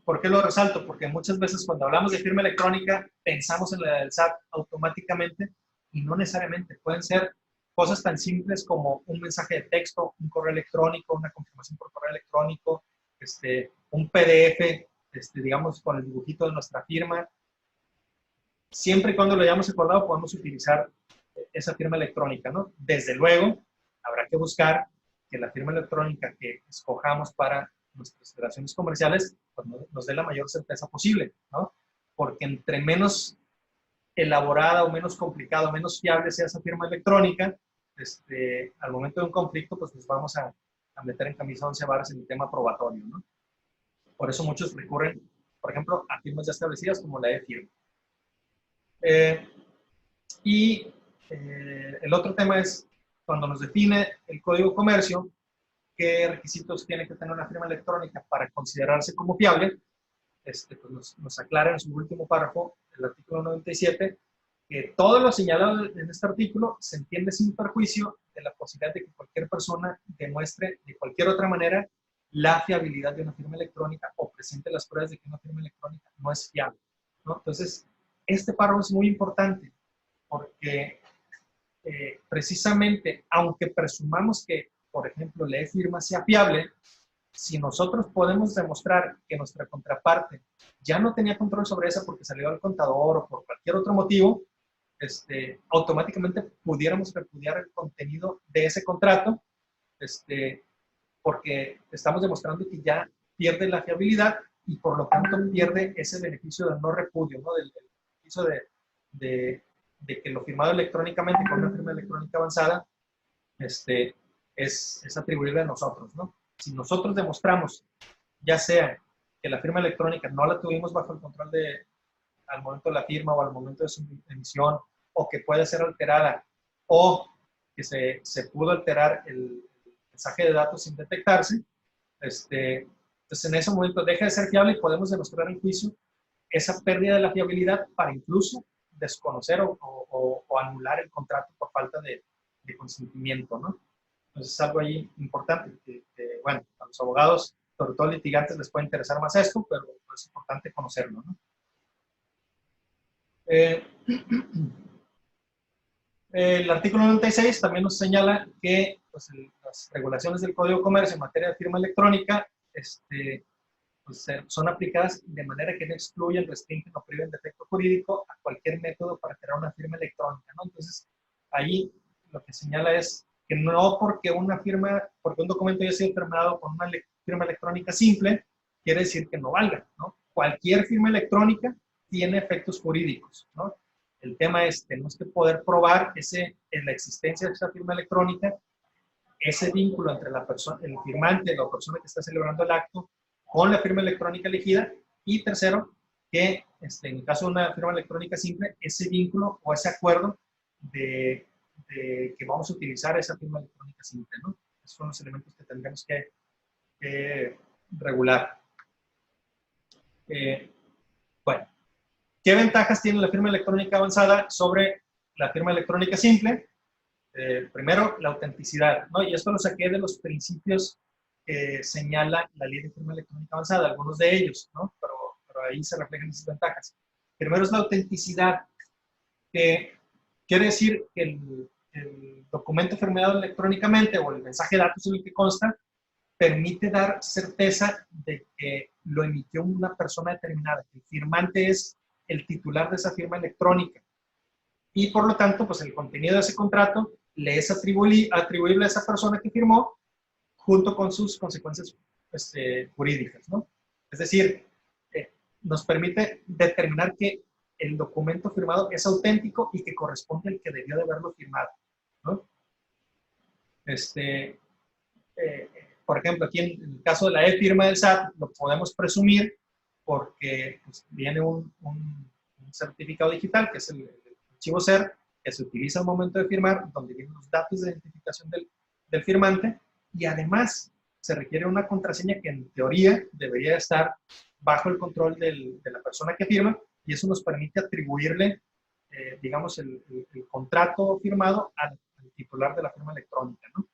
¿por qué lo resalto? Porque muchas veces cuando hablamos de firma electrónica pensamos en la del SAT automáticamente y no necesariamente. Pueden ser cosas tan simples como un mensaje de texto, un correo electrónico, una confirmación por correo electrónico, un PDF, digamos, con el dibujito de nuestra firma. Siempre y cuando lo hayamos acordado podemos utilizar esa firma electrónica, ¿no? Desde luego, habrá que buscar que la firma electrónica que escojamos para nuestras relaciones comerciales pues, nos dé la mayor certeza posible, ¿no? Porque entre menos elaborada o menos complicada o menos fiable sea esa firma electrónica, al momento de un conflicto, pues nos vamos a meter en camisa de once varas en el tema probatorio, ¿no? Por eso muchos recurren, por ejemplo, a firmas ya establecidas como la e-firma. El otro tema es cuando nos define el Código de Comercio, qué requisitos tiene que tener una firma electrónica para considerarse como fiable, pues nos aclara en su último párrafo, el artículo 97, que todo lo señalado en este artículo se entiende sin perjuicio de la posibilidad de que cualquier persona demuestre de cualquier otra manera la fiabilidad de una firma electrónica o presente las pruebas de que una firma electrónica no es fiable, ¿no? Entonces, este párrafo es muy importante porque precisamente, aunque presumamos que, por ejemplo, la e-firma sea fiable, si nosotros podemos demostrar que nuestra contraparte ya no tenía control sobre esa porque salió al contador o por cualquier otro motivo, automáticamente pudiéramos repudiar el contenido de ese contrato, porque estamos demostrando que ya pierde la fiabilidad y por lo tanto pierde ese beneficio del no repudio, ¿no? Del beneficio de que lo firmado electrónicamente con una firma electrónica avanzada es atribuible a nosotros, ¿no? Si nosotros demostramos, ya sea que la firma electrónica no la tuvimos bajo el control al momento de la firma o al momento de su emisión, o que puede ser alterada, o que se pudo alterar el mensaje de datos sin detectarse. Entonces, en ese momento deja de ser fiable y podemos demostrar en juicio esa pérdida de la fiabilidad para incluso desconocer o anular el contrato por falta de consentimiento, ¿no? Entonces, es algo ahí importante que, bueno, a los abogados, sobre todo litigantes, les puede interesar más esto, pero es importante conocerlo, ¿no? El artículo 96 también nos señala que pues, las regulaciones del Código de Comercio en materia de firma electrónica pues, son aplicadas de manera que no excluyen, restringen o priven de efecto jurídico a cualquier método para crear una firma electrónica, ¿no? Entonces, ahí lo que señala es que no porque un documento haya sido firmado con una firma electrónica simple, quiere decir que no valga, ¿no? Cualquier firma electrónica tiene efectos jurídicos, ¿no? El tema es, tenemos que poder probar en la existencia de esa firma electrónica, ese vínculo entre el firmante, la persona que está celebrando el acto, con la firma electrónica elegida, y tercero, que en el caso de una firma electrónica simple, ese vínculo o ese acuerdo de que vamos a utilizar esa firma electrónica simple, ¿no? Esos son los elementos que tendremos que regular. Bueno, ¿qué ventajas tiene la firma electrónica avanzada sobre la firma electrónica simple? Primero, la autenticidad, ¿no? Y esto lo saqué de los principios que señala la ley de firma electrónica avanzada, algunos de ellos, ¿no? Pero ahí se reflejan esas ventajas. Primero es la autenticidad, que quiere decir que el documento firmado electrónicamente o el mensaje de datos en el que consta permite dar certeza de que lo emitió una persona determinada, que el firmante es el titular de esa firma electrónica. Y por lo tanto, pues el contenido de ese contrato le es atribuible a esa persona que firmó junto con sus consecuencias jurídicas, ¿no? Es decir, nos permite determinar que el documento firmado es auténtico y que corresponde al que debió de haberlo firmado, ¿no? Por ejemplo, aquí en el caso de la e-firma del SAT, lo podemos presumir porque pues, viene un certificado digital, que es el archivo SER, que se utiliza al momento de firmar, donde vienen los datos de identificación del firmante, y además se requiere una contraseña que en teoría debería estar bajo el control de la persona que firma, y eso nos permite atribuirle, digamos, el contrato firmado al titular de la firma electrónica, ¿no?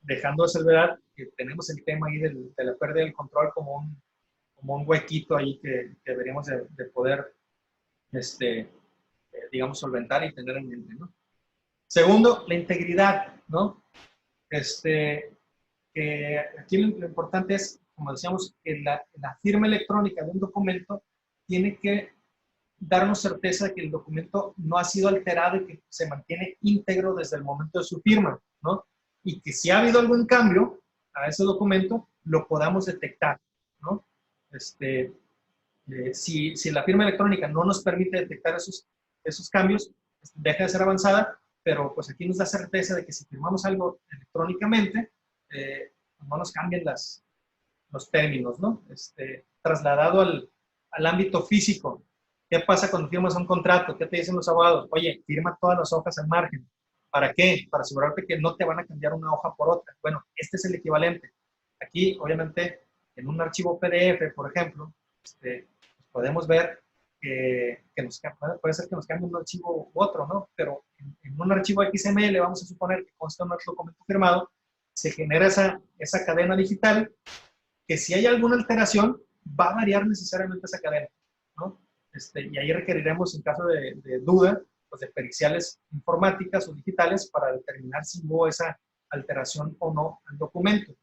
Dejando de ser verdad que tenemos el tema ahí de la pérdida del control como un huequito ahí que deberíamos de poder, digamos, solventar y tener en mente, ¿no? Segundo, la integridad, ¿no? Aquí lo importante es, como decíamos, que la firma electrónica de un documento tiene que darnos certeza de que el documento no ha sido alterado y que se mantiene íntegro desde el momento de su firma, ¿no? Y que si ha habido algún cambio a ese documento, lo podamos detectar, ¿no? Si la firma electrónica no nos permite detectar esos cambios, deja de ser avanzada, pero pues aquí nos da certeza de que si firmamos algo electrónicamente, no nos cambien los términos, ¿no? Trasladado al ámbito físico, ¿qué pasa cuando firmas un contrato? ¿Qué te dicen los abogados? Oye, firma todas las hojas al margen. ¿Para qué? Para asegurarte que no te van a cambiar una hoja por otra. Bueno, este es el equivalente. Aquí, obviamente, en un archivo PDF, por ejemplo, podemos ver que puede ser que nos cambie un archivo u otro, ¿no? Pero en un archivo XML, vamos a suponer que consta un documento firmado, se genera esa cadena digital que si hay alguna alteración, va a variar necesariamente esa cadena, ¿no? Y ahí requeriremos, en caso de duda, pues de periciales informáticas o digitales para determinar si hubo esa alteración o no al documento.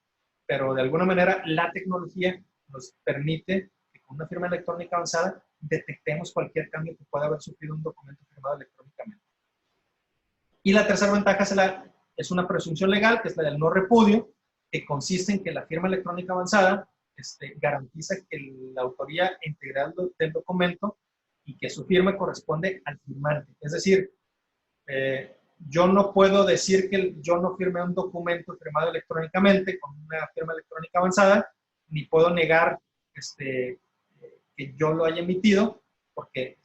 Pero de alguna manera la tecnología nos permite que con una firma electrónica avanzada detectemos cualquier cambio que pueda haber sufrido un documento firmado electrónicamente. Y la tercera ventaja es una presunción legal, que es la del no repudio, que consiste en que la firma electrónica avanzada garantiza que la autoría integral del documento y que su firma corresponde al firmante. Es decir, yo no puedo decir que yo no firmé un documento firmado electrónicamente con una firma electrónica avanzada, ni puedo negar que yo lo haya emitido, porque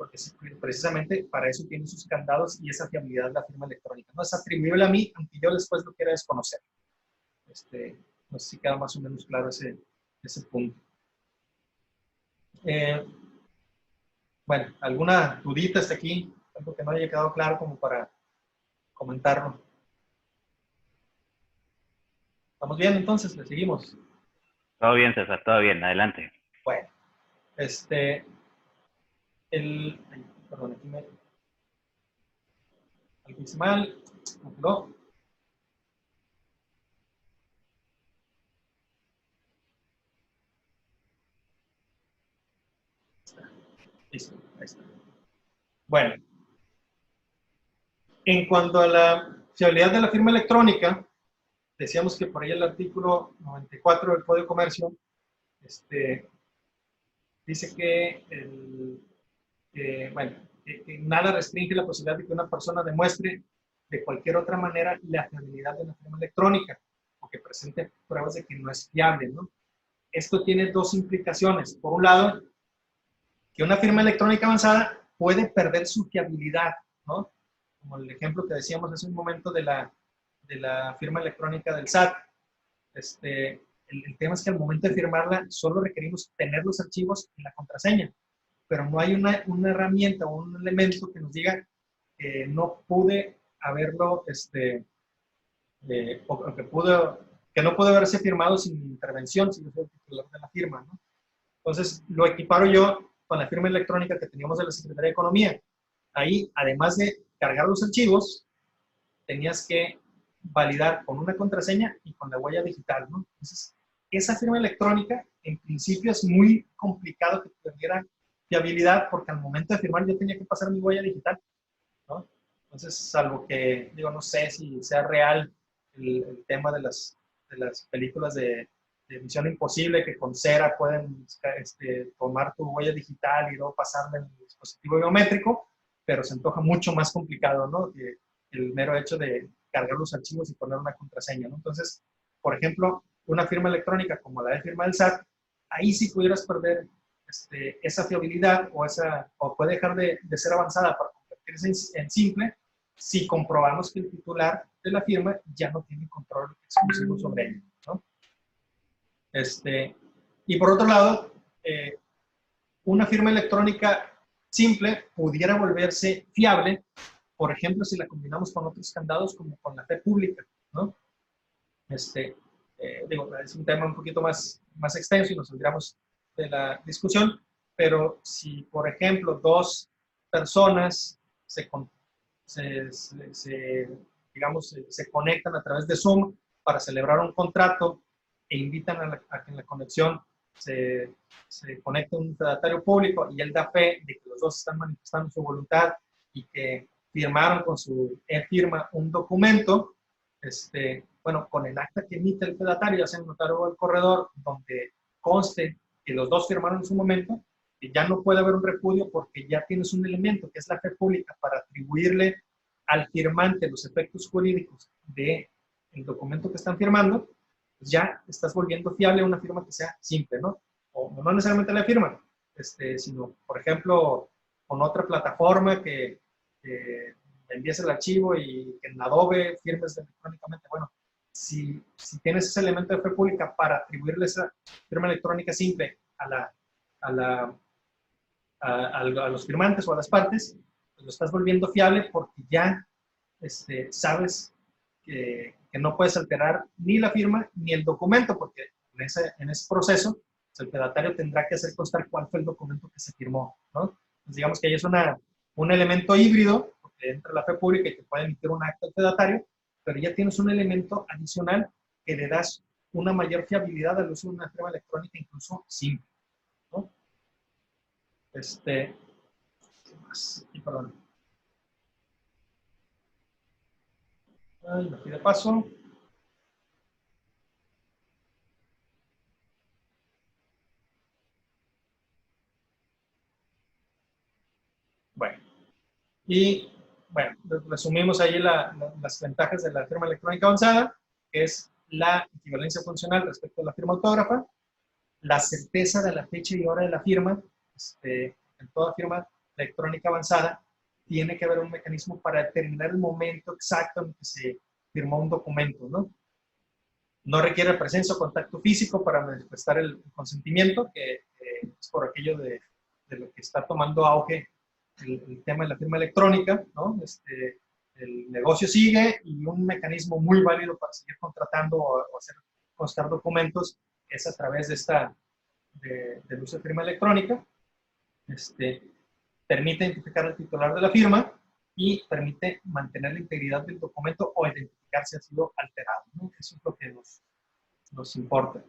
porque precisamente para eso tiene sus candados y esa fiabilidad de la firma electrónica. No es atribuible a mí, aunque yo después lo quiera desconocer. No sé si queda más o menos claro ese punto. Bueno, ¿alguna dudita hasta aquí? Algo que no haya quedado claro como para comentarlo. ¿Estamos bien entonces? ¿Le seguimos? Todo bien, César, todo bien, adelante. Bueno, perdón, aquí hice mal, no. Listo, ahí está. Bueno, en cuanto a la fiabilidad de la firma electrónica, decíamos que por ahí el artículo 94 del Código de Comercio dice que, que nada restringe la posibilidad de que una persona demuestre de cualquier otra manera la fiabilidad de la firma electrónica o que presente pruebas de que no es fiable, ¿no? Esto tiene dos implicaciones. Por un lado, que una firma electrónica avanzada puede perder su fiabilidad, ¿no? Como el ejemplo que decíamos hace un momento de la firma electrónica del SAT. El tema es que al momento de firmarla solo requerimos tener los archivos y la contraseña, pero no hay una herramienta o un elemento que nos diga que no pude haberlo, o que no pudo haberse firmado sin intervención, si yo soy el titular de la firma, ¿no? Entonces, lo equiparo yo con la firma electrónica que teníamos de la Secretaría de Economía. Ahí, además de cargar los archivos, tenías que validar con una contraseña y con la huella digital, ¿no? Entonces, esa firma electrónica, en principio, es muy complicado que tuviera fiabilidad porque al momento de firmar yo tenía que pasar mi huella digital, ¿no? Entonces, salvo que, digo, no sé si sea real el tema de las películas de Misión Imposible, que con cera pueden tomar tu huella digital y luego pasarla en el dispositivo biométrico, pero se antoja mucho más complicado, ¿no? Que el mero hecho de cargar los archivos y poner una contraseña, ¿no? Entonces, por ejemplo, una firma electrónica como la de firma del SAT, ahí sí pudieras perder esa fiabilidad o puede dejar de ser avanzada para convertirse en simple si comprobamos que el titular de la firma ya no tiene control exclusivo sobre ella, ¿no? Y por otro lado, una firma electrónica simple pudiera volverse fiable, por ejemplo, si la combinamos con otros candados como con la fe pública, ¿no? Digo, es un tema un poquito más extenso y nos saldríamos de la discusión, pero si, por ejemplo, dos personas se conectan a través de Zoom para celebrar un contrato e invitan a que en la conexión se conecte un fedatario público y él da fe de que los dos están manifestando su voluntad y que firmaron con su e-firma un documento, bueno, con el acta que emite el fedatario, ya sea el notario o el corredor, donde conste que los dos firmaron en su momento, que ya no puede haber un repudio porque ya tienes un elemento que es la fe pública para atribuirle al firmante los efectos jurídicos del documento que están firmando, pues ya estás volviendo fiable una firma que sea simple, ¿no? O no necesariamente la firma, sino, por ejemplo, con otra plataforma que envíes el archivo y que en Adobe firmes electrónicamente. Bueno, si tienes ese elemento de fe pública para atribuirle esa firma electrónica simple a los firmantes o a las partes, pues lo estás volviendo fiable porque ya sabes que no puedes alterar ni la firma ni el documento, porque en ese proceso pues el fedatario tendrá que hacer constar cuál fue el documento que se firmó, ¿no? Entonces, digamos que ahí es un elemento híbrido, porque entra la fe pública y te puede emitir un acta al fedatario, pero ya tienes un elemento adicional que le das una mayor fiabilidad al uso de una firma electrónica, incluso simple, ¿no? ¿Qué más? Y perdón. Ay, me pide paso. Bueno, y bueno, resumimos ahí las ventajas de la firma electrónica avanzada, que es la equivalencia funcional respecto a la firma autógrafa, la certeza de la fecha y hora de la firma. En toda firma electrónica avanzada, tiene que haber un mecanismo para determinar el momento exacto en que se firmó un documento, ¿no? No requiere presencia o contacto físico para manifestar el consentimiento, que es por aquello de lo que está tomando auge el tema de la firma electrónica, ¿no? El negocio sigue y un mecanismo muy válido para seguir contratando o hacer constar documentos es a través del uso de firma electrónica. Permite identificar al titular de la firma y permite mantener la integridad del documento o identificar si ha sido alterado, ¿no? Eso es lo que nos importa.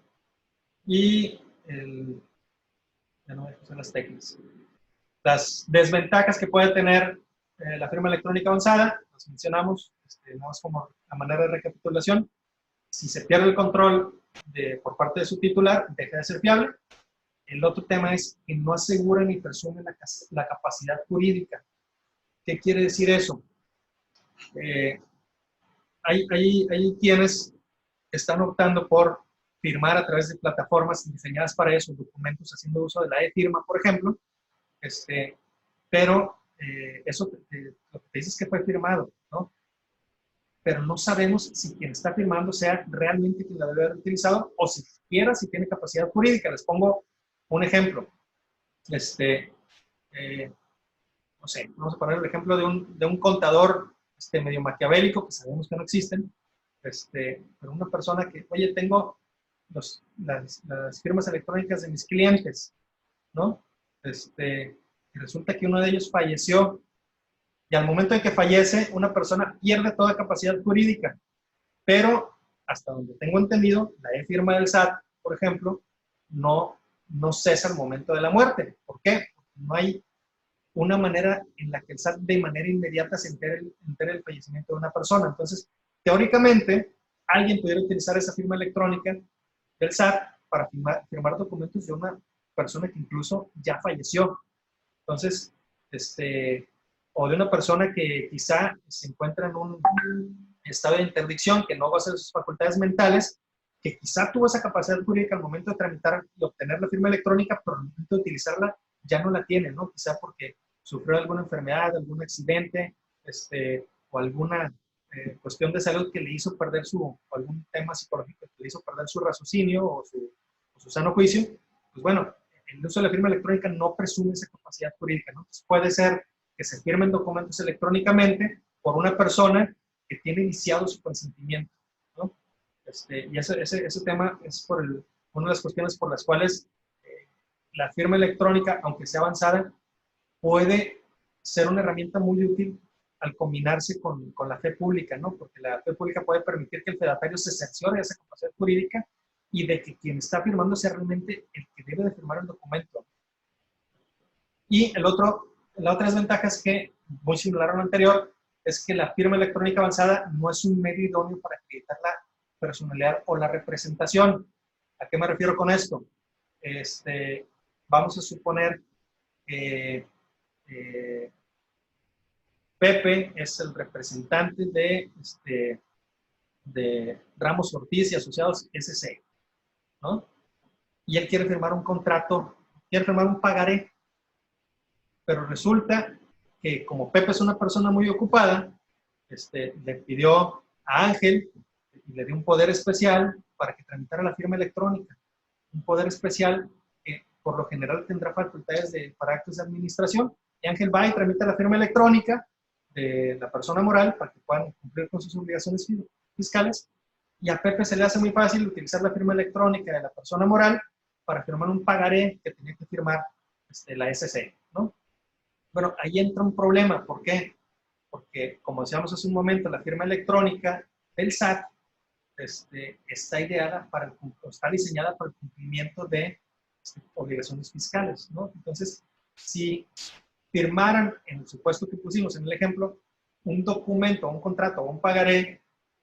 Y ya no voy a usar las teclas. Las desventajas que puede tener la firma electrónica avanzada, las mencionamos, no es como a manera de recapitulación. Si se pierde el control por parte de su titular, deja de ser fiable. El otro tema es que no asegura ni presume la capacidad jurídica. ¿Qué quiere decir eso? Hay quienes están optando por firmar a través de plataformas diseñadas para eso, documentos haciendo uso de la e-firma, por ejemplo, pero eso lo que te dice es que fue firmado, ¿no? Pero no sabemos si quien está firmando sea realmente quien la debe haber utilizado o siquiera si tiene capacidad jurídica. Les pongo un ejemplo. No sé, vamos a poner el ejemplo de un contador medio maquiavélico, que sabemos que no existen, pero una persona que, oye, tengo las firmas electrónicas de mis clientes, ¿no? Y resulta que uno de ellos falleció, y al momento en que fallece, una persona pierde toda capacidad jurídica, pero hasta donde tengo entendido, la e-firma del SAT, por ejemplo, no cesa al momento de la muerte. ¿Por qué? Porque no hay una manera en la que el SAT de manera inmediata se entere el fallecimiento de una persona. Entonces, teóricamente, alguien pudiera utilizar esa firma electrónica del SAT para firmar documentos de una persona que incluso ya falleció. Entonces, o de una persona que quizá se encuentra en un estado de interdicción, que no goza de sus facultades mentales, que quizá tuvo esa capacidad jurídica al momento de tramitar y obtener la firma electrónica, pero al momento de utilizarla ya no la tiene, ¿no? Quizá porque sufrió alguna enfermedad, algún accidente, o alguna cuestión de salud que le hizo perder o algún tema psicológico que le hizo perder su raciocinio o su sano juicio. Pues bueno, el uso de la firma electrónica no presume esa capacidad jurídica, ¿no? Entonces puede ser que se firmen documentos electrónicamente por una persona que tiene iniciado su consentimiento, ¿no? Y ese tema es una de las cuestiones por las cuales la firma electrónica, aunque sea avanzada, puede ser una herramienta muy útil al combinarse con la fe pública, ¿no? Porque la fe pública puede permitir que el fedatario se cerciore de esa capacidad jurídica y de que quien está firmando sea realmente el que debe de firmar el documento. Y la otra desventaja es que, muy similar a lo anterior, es que la firma electrónica avanzada no es un medio idóneo para acreditar la personalidad o la representación. ¿A qué me refiero con esto? Vamos a suponer que Pepe es el representante de Ramos Ortiz y Asociados SC, ¿no? Y él quiere firmar un contrato, quiere firmar un pagaré, pero resulta que como Pepe es una persona muy ocupada, le pidió a Ángel y le dio un poder especial para que tramitara la firma electrónica. Un poder especial que por lo general tendrá facultades para actos de administración. Y Ángel va y tramita la firma electrónica de la persona moral para que puedan cumplir con sus obligaciones fiscales. Y a Pepe se le hace muy fácil utilizar la firma electrónica de la persona moral para firmar un pagaré que tenía que firmar la SC, ¿no? Bueno, ahí entra un problema. ¿Por qué? Porque, como decíamos hace un momento, la firma electrónica del SAT está diseñada para el cumplimiento de obligaciones fiscales, ¿no? Entonces, si firmaran, en el supuesto que pusimos en el ejemplo, un documento, un contrato o un pagaré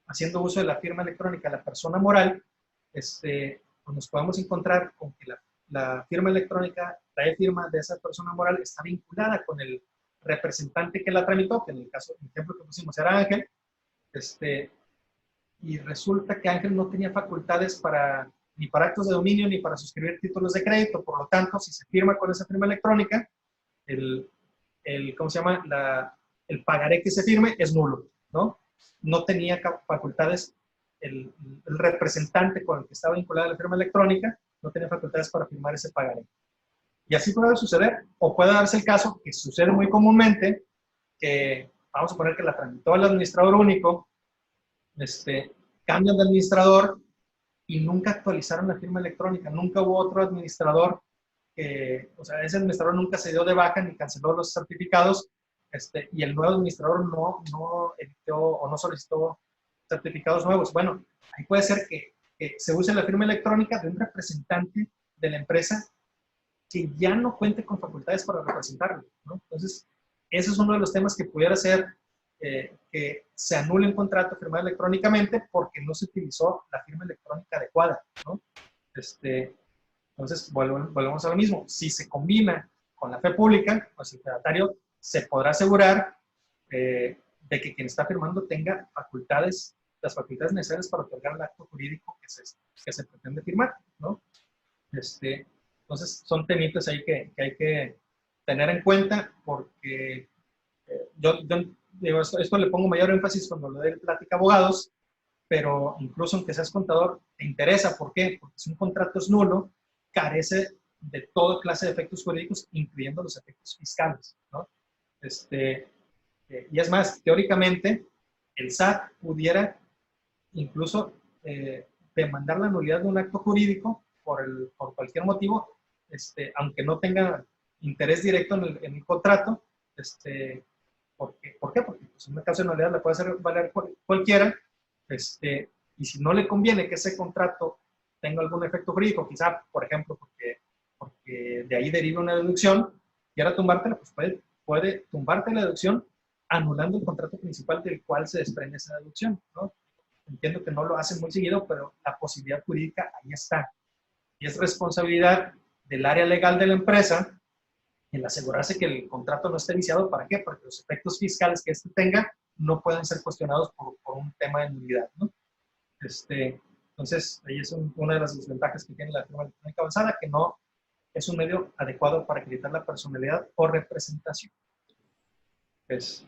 haciendo uso de la firma electrónica de la persona moral, pues nos podemos encontrar con que la firma electrónica, la e-firma de esa persona moral está vinculada con el representante que la tramitó, que en el ejemplo que pusimos era Ángel, y resulta que Ángel no tenía facultades ni para actos de dominio ni para suscribir títulos de crédito. Por lo tanto, si se firma con esa firma electrónica, ¿cómo se llama? El pagaré que se firme es nulo, ¿no? No tenía facultades, el representante con el que estaba vinculada la firma electrónica no tenía facultades para firmar ese pagaré. Y así puede suceder, o puede darse el caso, que sucede muy comúnmente, que vamos a poner que la tramitó el administrador único, cambian de administrador y nunca actualizaron la firma electrónica, nunca hubo otro administrador o sea, ese administrador nunca se dio de baja ni canceló los certificados, y el nuevo administrador no emitió o no solicitó certificados nuevos. Bueno, ahí puede ser que se use la firma electrónica de un representante de la empresa que ya no cuente con facultades para representarlo, ¿no? Entonces, ese es uno de los temas que pudiera ser que se anule un contrato firmado electrónicamente porque no se utilizó la firma electrónica adecuada, ¿no? Entonces, volvemos a lo mismo. Si se combina con la fe pública, pues el fedatario se podrá asegurar de que quien está firmando tenga las facultades necesarias para otorgar el acto jurídico que se pretende firmar, ¿no? Entonces, son temitas ahí que hay que tener en cuenta porque yo digo, esto le pongo mayor énfasis cuando le doy plática a abogados, pero incluso aunque seas contador, te interesa. ¿Por qué? Porque si un contrato es nulo, carece de toda clase de efectos jurídicos, incluyendo los efectos fiscales, ¿no? Y es más, teóricamente, el SAT pudiera incluso demandar la nulidad de un acto jurídico por cualquier motivo, aunque no tenga interés directo en el contrato. ¿Por qué? Porque pues, en un caso de nulidad le puede hacer valer cualquiera, y si no le conviene que ese contrato tenga algún efecto jurídico, quizá, por ejemplo, porque de ahí deriva una deducción, quiera tumbártela, pues puede tumbarte la deducción anulando el contrato principal del cual se desprende esa deducción, ¿no? Entiendo que no lo hacen muy seguido, pero la posibilidad jurídica ahí está. Y es responsabilidad del área legal de la empresa el asegurarse que el contrato no esté viciado. ¿Para qué? Porque los efectos fiscales que tenga no pueden ser cuestionados por un tema de nulidad, ¿no? Entonces, ahí es una de las desventajas que tiene la firma electrónica avanzada, que no es un medio adecuado para acreditar la personalidad o representación. Pues,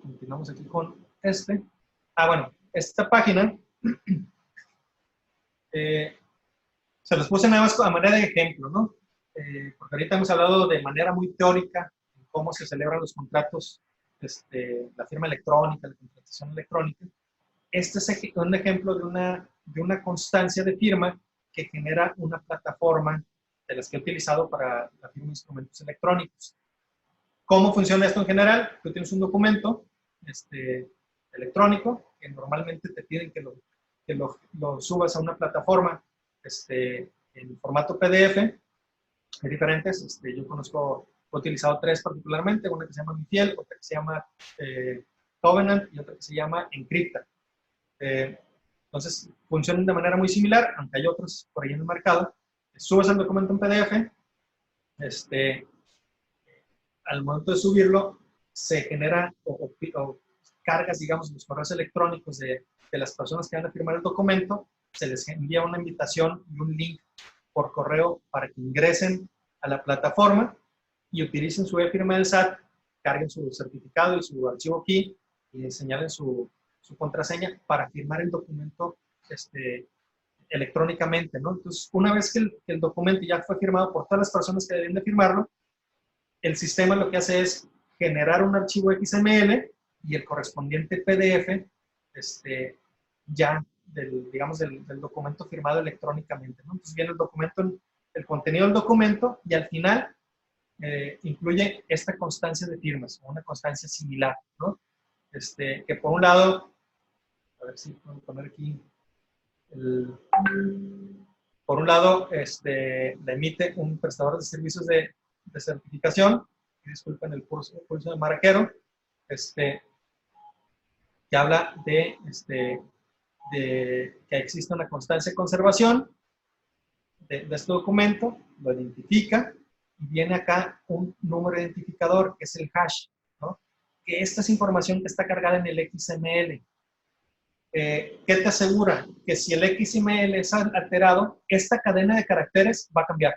continuamos aquí con bueno, esta página se los puse nada más a manera de ejemplo, ¿no? Porque ahorita hemos hablado de manera muy teórica de cómo se celebran los contratos, la firma electrónica, la contratación electrónica. Este es un ejemplo de una constancia de firma que genera una plataforma de las que he utilizado para la firma de instrumentos electrónicos. ¿Cómo funciona esto en general? Tú tienes un documento electrónico que normalmente te piden que lo subas a una plataforma en formato PDF. Hay diferentes, yo he utilizado 3 particularmente, una que se llama Mifiel, otra que se llama Covenant y otra que se llama Encrypta. Entonces, funcionan de manera muy similar, aunque hay otros por ahí en el mercado. Subes el documento en PDF, al momento de subirlo, se genera o cargas, digamos, los correos electrónicos de las personas que van a firmar el documento, se les envía una invitación y un link por correo para que ingresen a la plataforma y utilicen su e-firma del SAT, carguen su certificado y su archivo key y señalen su contraseña para firmar el documento electrónicamente, ¿no? Entonces, una vez que el documento ya fue firmado por todas las personas que deben de firmarlo, el sistema lo que hace es generar un archivo XML y el correspondiente PDF ya digamos, del documento firmado electrónicamente, ¿no? Entonces viene el contenido del documento y al final incluye esta constancia de firmas, o una constancia similar, ¿no? Que por un lado, a ver si puedo poner aquí, por un lado, le emite un prestador de servicios de certificación, disculpen el pulso de maraquero, que habla de que existe una constancia de conservación de este documento, lo identifica y viene acá un número identificador que es el hash, ¿no? Que esta es información que está cargada en el XML. ¿Qué te asegura? Que si el XML es alterado, esta cadena de caracteres va a cambiar,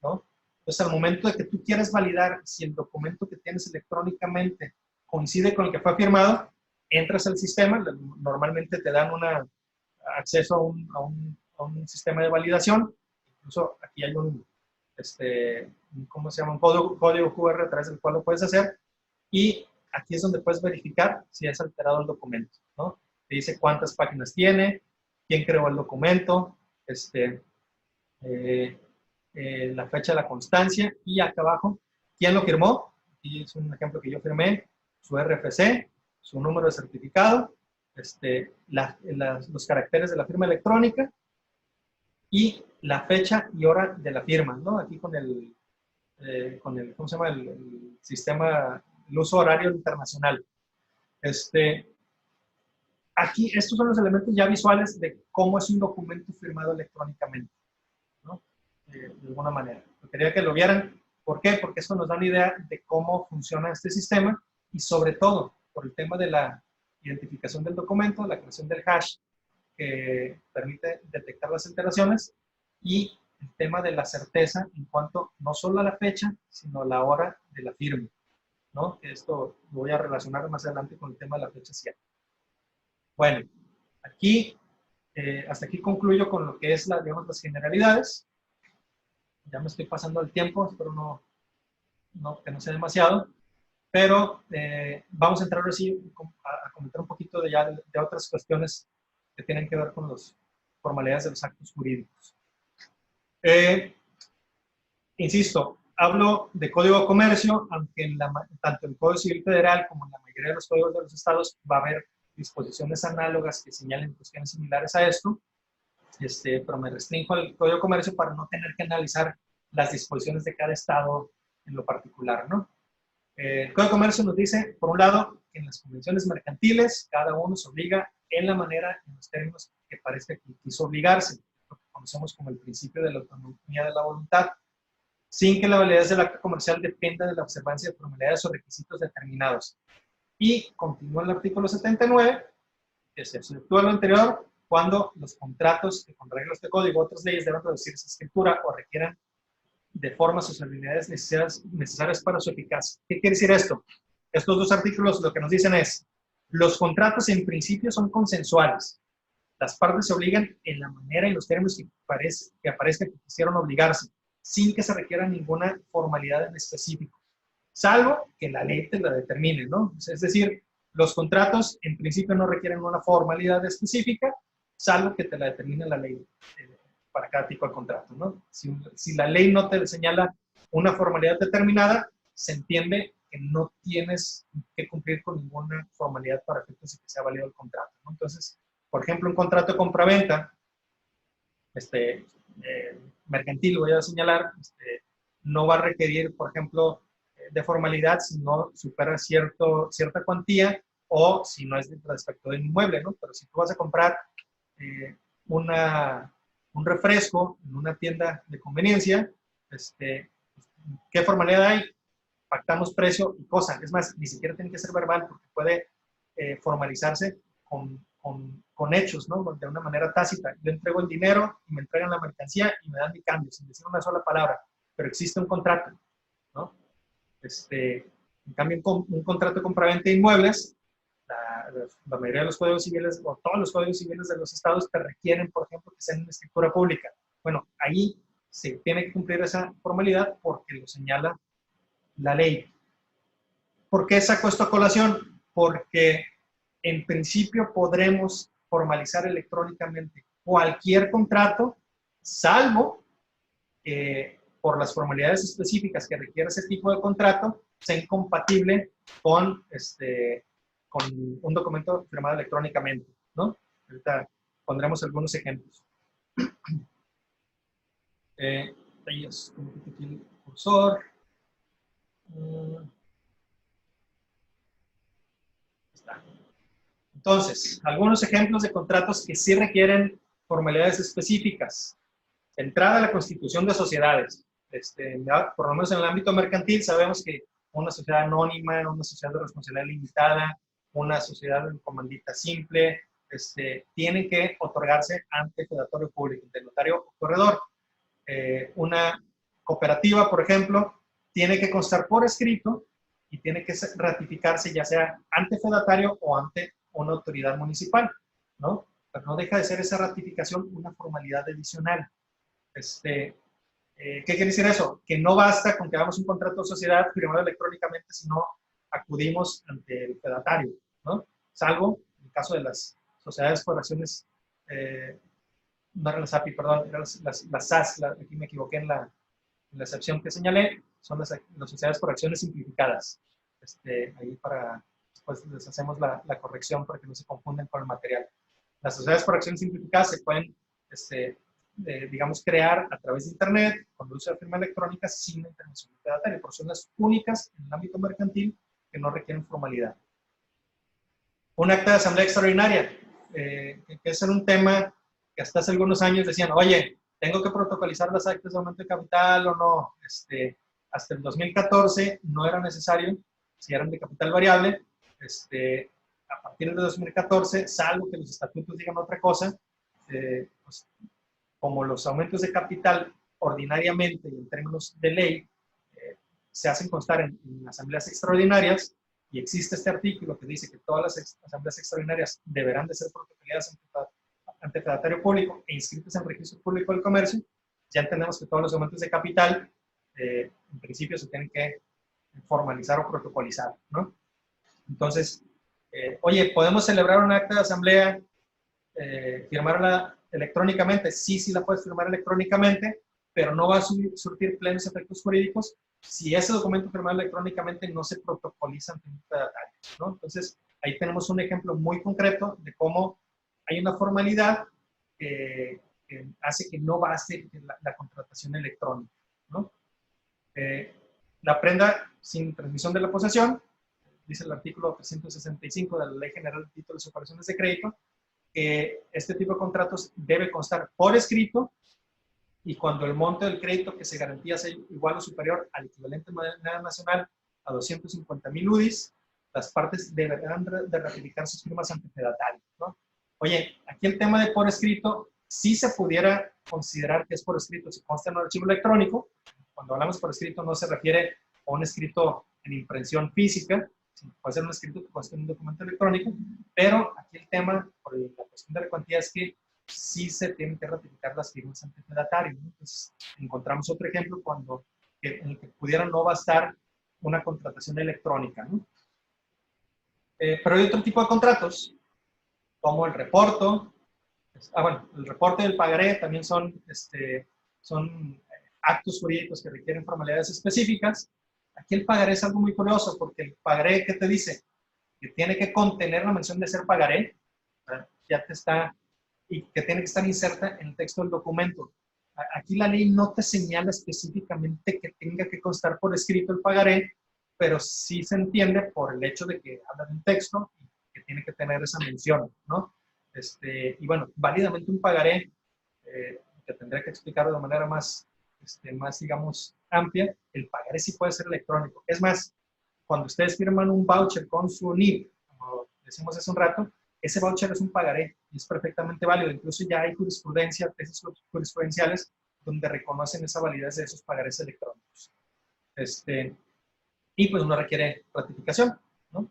¿no? Entonces, al momento de que tú quieres validar si el documento que tienes electrónicamente coincide con el que fue firmado, entras al sistema, normalmente te dan acceso a un sistema de validación, incluso aquí hay ¿cómo se llama? Un código QR a través del cual lo puedes hacer, y aquí es donde puedes verificar si has alterado el documento, ¿no? Te dice cuántas páginas tiene, quién creó el documento, la fecha de la constancia, y acá abajo, quién lo firmó. Aquí es un ejemplo que yo firmé, su RFC, su número de certificado, los caracteres de la firma electrónica y la fecha y hora de la firma, ¿no? Aquí con el ¿cómo se llama? El sistema, el uso horario internacional. Aquí, estos son los elementos ya visuales de cómo es un documento firmado electrónicamente, ¿no? De alguna manera. Quería que lo vieran. ¿Por qué? Porque esto nos da una idea de cómo funciona este sistema y sobre todo por el tema de la identificación del documento, la creación del hash que permite detectar las alteraciones y el tema de la certeza en cuanto no solo a la fecha, sino a la hora de la firma, ¿no? Esto lo voy a relacionar más adelante con el tema de la fecha cierta. Bueno, aquí, hasta aquí concluyo con lo que es digamos, las generalidades. Ya me estoy pasando el tiempo, espero que no sea demasiado, pero vamos a entrar ahora sí a comentar un poquito de otras cuestiones que tienen que ver con las formalidades de los actos jurídicos. Insisto, hablo de Código de Comercio, aunque tanto en el Código Civil Federal como en la mayoría de los códigos de los estados va a haber disposiciones análogas que señalen cuestiones similares a esto, pero me restringo al Código de Comercio para no tener que analizar las disposiciones de cada estado en lo particular, ¿no? El Código de Comercio nos dice, por un lado, que en las convenciones mercantiles cada uno se obliga en la manera, en los términos que parezca que quiso obligarse, lo que conocemos como el principio de la autonomía de la voluntad, sin que la validez del acto comercial dependa de la observancia de formalidades o requisitos determinados. Y continúa el artículo 79, que se efectúa lo anterior cuando los contratos que con reglas de código u otras leyes deben reducirse a escritura o requieran de formas o solemnidades necesarias para su eficacia. ¿Qué quiere decir esto? Estos dos artículos lo que nos dicen es, los contratos en principio son consensuales. Las partes se obligan en la manera y los términos que aparezca que quisieron obligarse, sin que se requiera ninguna formalidad en específico, salvo que la ley te la determine, ¿no? Es decir, los contratos en principio no requieren una formalidad específica, salvo que te la determine la ley para cada tipo de contrato, ¿no? Si la ley no te señala una formalidad determinada, se entiende que no tienes que cumplir con ninguna formalidad para efectos de que sea válido el contrato, ¿no? Entonces, por ejemplo, un contrato de compraventa, mercantil, voy a señalar, no va a requerir, por ejemplo, de formalidad si no supera cierta cuantía o si no es respecto del inmueble, ¿no? Pero si tú vas a comprar un refresco en una tienda de conveniencia, ¿qué formalidad hay? Pactamos precio y cosa. Es más, ni siquiera tiene que ser verbal porque puede formalizarse con hechos, ¿no? De una manera tácita. Yo entrego el dinero y me entregan la mercancía y me dan mi cambio, sin decir una sola palabra, pero existe un contrato, ¿no? En cambio, un contrato de compraventa de inmuebles, la mayoría de los códigos civiles o todos los códigos civiles de los estados te requieren, por ejemplo, que sean en escritura pública. Bueno, ahí se tiene que cumplir esa formalidad porque lo señala la ley. ¿Por qué saco esto a colación? Porque en principio podremos formalizar electrónicamente cualquier contrato, salvo que por las formalidades específicas que requiere ese tipo de contrato sea incompatible con un documento firmado electrónicamente, ¿no? Ahorita pondremos algunos ejemplos. Ahí es como que aquí el cursor. Está. Entonces, algunos ejemplos de contratos que sí requieren formalidades específicas. Entrada a la constitución de sociedades. Por lo menos en el ámbito mercantil sabemos que una sociedad anónima, una sociedad de responsabilidad limitada, una sociedad en comandita simple, tienen que otorgarse ante el fedatario público, ante el notario o corredor. Una cooperativa, por ejemplo, tiene que constar por escrito y tiene que ratificarse ya sea ante fedatario o ante una autoridad municipal, ¿no? Pero no deja de ser esa ratificación una formalidad adicional. ¿Qué quiere decir eso? Que no basta con que hagamos un contrato de sociedad firmado electrónicamente, sino acudimos ante el fedatario, ¿no? Salvo en el caso de las sociedades por acciones, no eran las API, perdón, eran las SAS, aquí me equivoqué en la excepción que señalé, son las sociedades por acciones simplificadas. Ahí para, después les hacemos la corrección para que no se confunden con el material. Las sociedades por acciones simplificadas se pueden, digamos, crear a través de Internet, con el uso de firma electrónica, sin la intervención del fedatario, por son las únicas en el ámbito mercantil que no requieren formalidad. Un acta de asamblea extraordinaria, que es un tema que hasta hace algunos años decían, oye, ¿tengo que protocolizar las actas de aumento de capital o no? Hasta el 2014 no era necesario, si eran de capital variable. A partir de 2014, salvo que los estatutos digan otra cosa, pues, como los aumentos de capital ordinariamente y en términos de ley se hacen constar en asambleas extraordinarias, y existe este artículo que dice que todas las asambleas extraordinarias deberán de ser protocoladas ante fedatario público e inscritas en el registro público del comercio, ya entendemos que todos los aumentos de capital en principio se tienen que formalizar o protocolizar, ¿no? Entonces, oye, ¿podemos celebrar un acta de asamblea, firmarla electrónicamente? Sí, la puedes firmar electrónicamente, pero no va a surtir plenos efectos jurídicos si ese documento firmado electrónicamente no se protocoliza ante un fedatario, ¿no? Entonces, ahí tenemos un ejemplo muy concreto de cómo hay una formalidad que hace que no baste la contratación electrónica, ¿no? La prenda sin transmisión de la posesión, dice el artículo 365 de la Ley General de Títulos y Operaciones de Crédito, que este tipo de contratos debe constar por escrito, y cuando el monto del crédito que se garantía sea igual o superior al equivalente moneda nacional a 250,000 UDIs, las partes deberán de ratificar sus firmas ante fedatario, ¿no? Oye, aquí el tema de por escrito, sí se pudiera considerar que es por escrito si consta en un archivo electrónico. Cuando hablamos por escrito no se refiere a un escrito en impresión física, sino puede ser un escrito que consta en un documento electrónico, pero aquí el tema, por la cuestión de la cuantía, es que sí se tienen que ratificar las firmas ante fedatario, ¿no? Entonces, encontramos otro ejemplo en el que pudiera no bastar una contratación electrónica, ¿no? Pero hay otro tipo de contratos, como el reporto. Bueno, el reporte del pagaré también son actos jurídicos que requieren formalidades específicas. Aquí el pagaré es algo muy curioso, porque el pagaré, ¿qué te dice? Que tiene que contener la mención de ser pagaré, ya te está, y que tiene que estar inserta en el texto del documento. Aquí la ley no te señala específicamente que tenga que constar por escrito el pagaré, pero sí se entiende por el hecho de que habla de un texto y que tiene que tener esa mención, ¿no? Y bueno, válidamente un pagaré, que tendría que explicarlo de manera más, digamos, amplia, el pagaré sí puede ser electrónico. Es más, cuando ustedes firman un voucher con su NIP, como decimos hace un rato, ese voucher es un pagaré y es perfectamente válido. Incluso ya hay jurisprudencia, tesis jurisprudenciales, donde reconocen esa validez de esos pagarés electrónicos. Y pues no requiere ratificación, ¿no?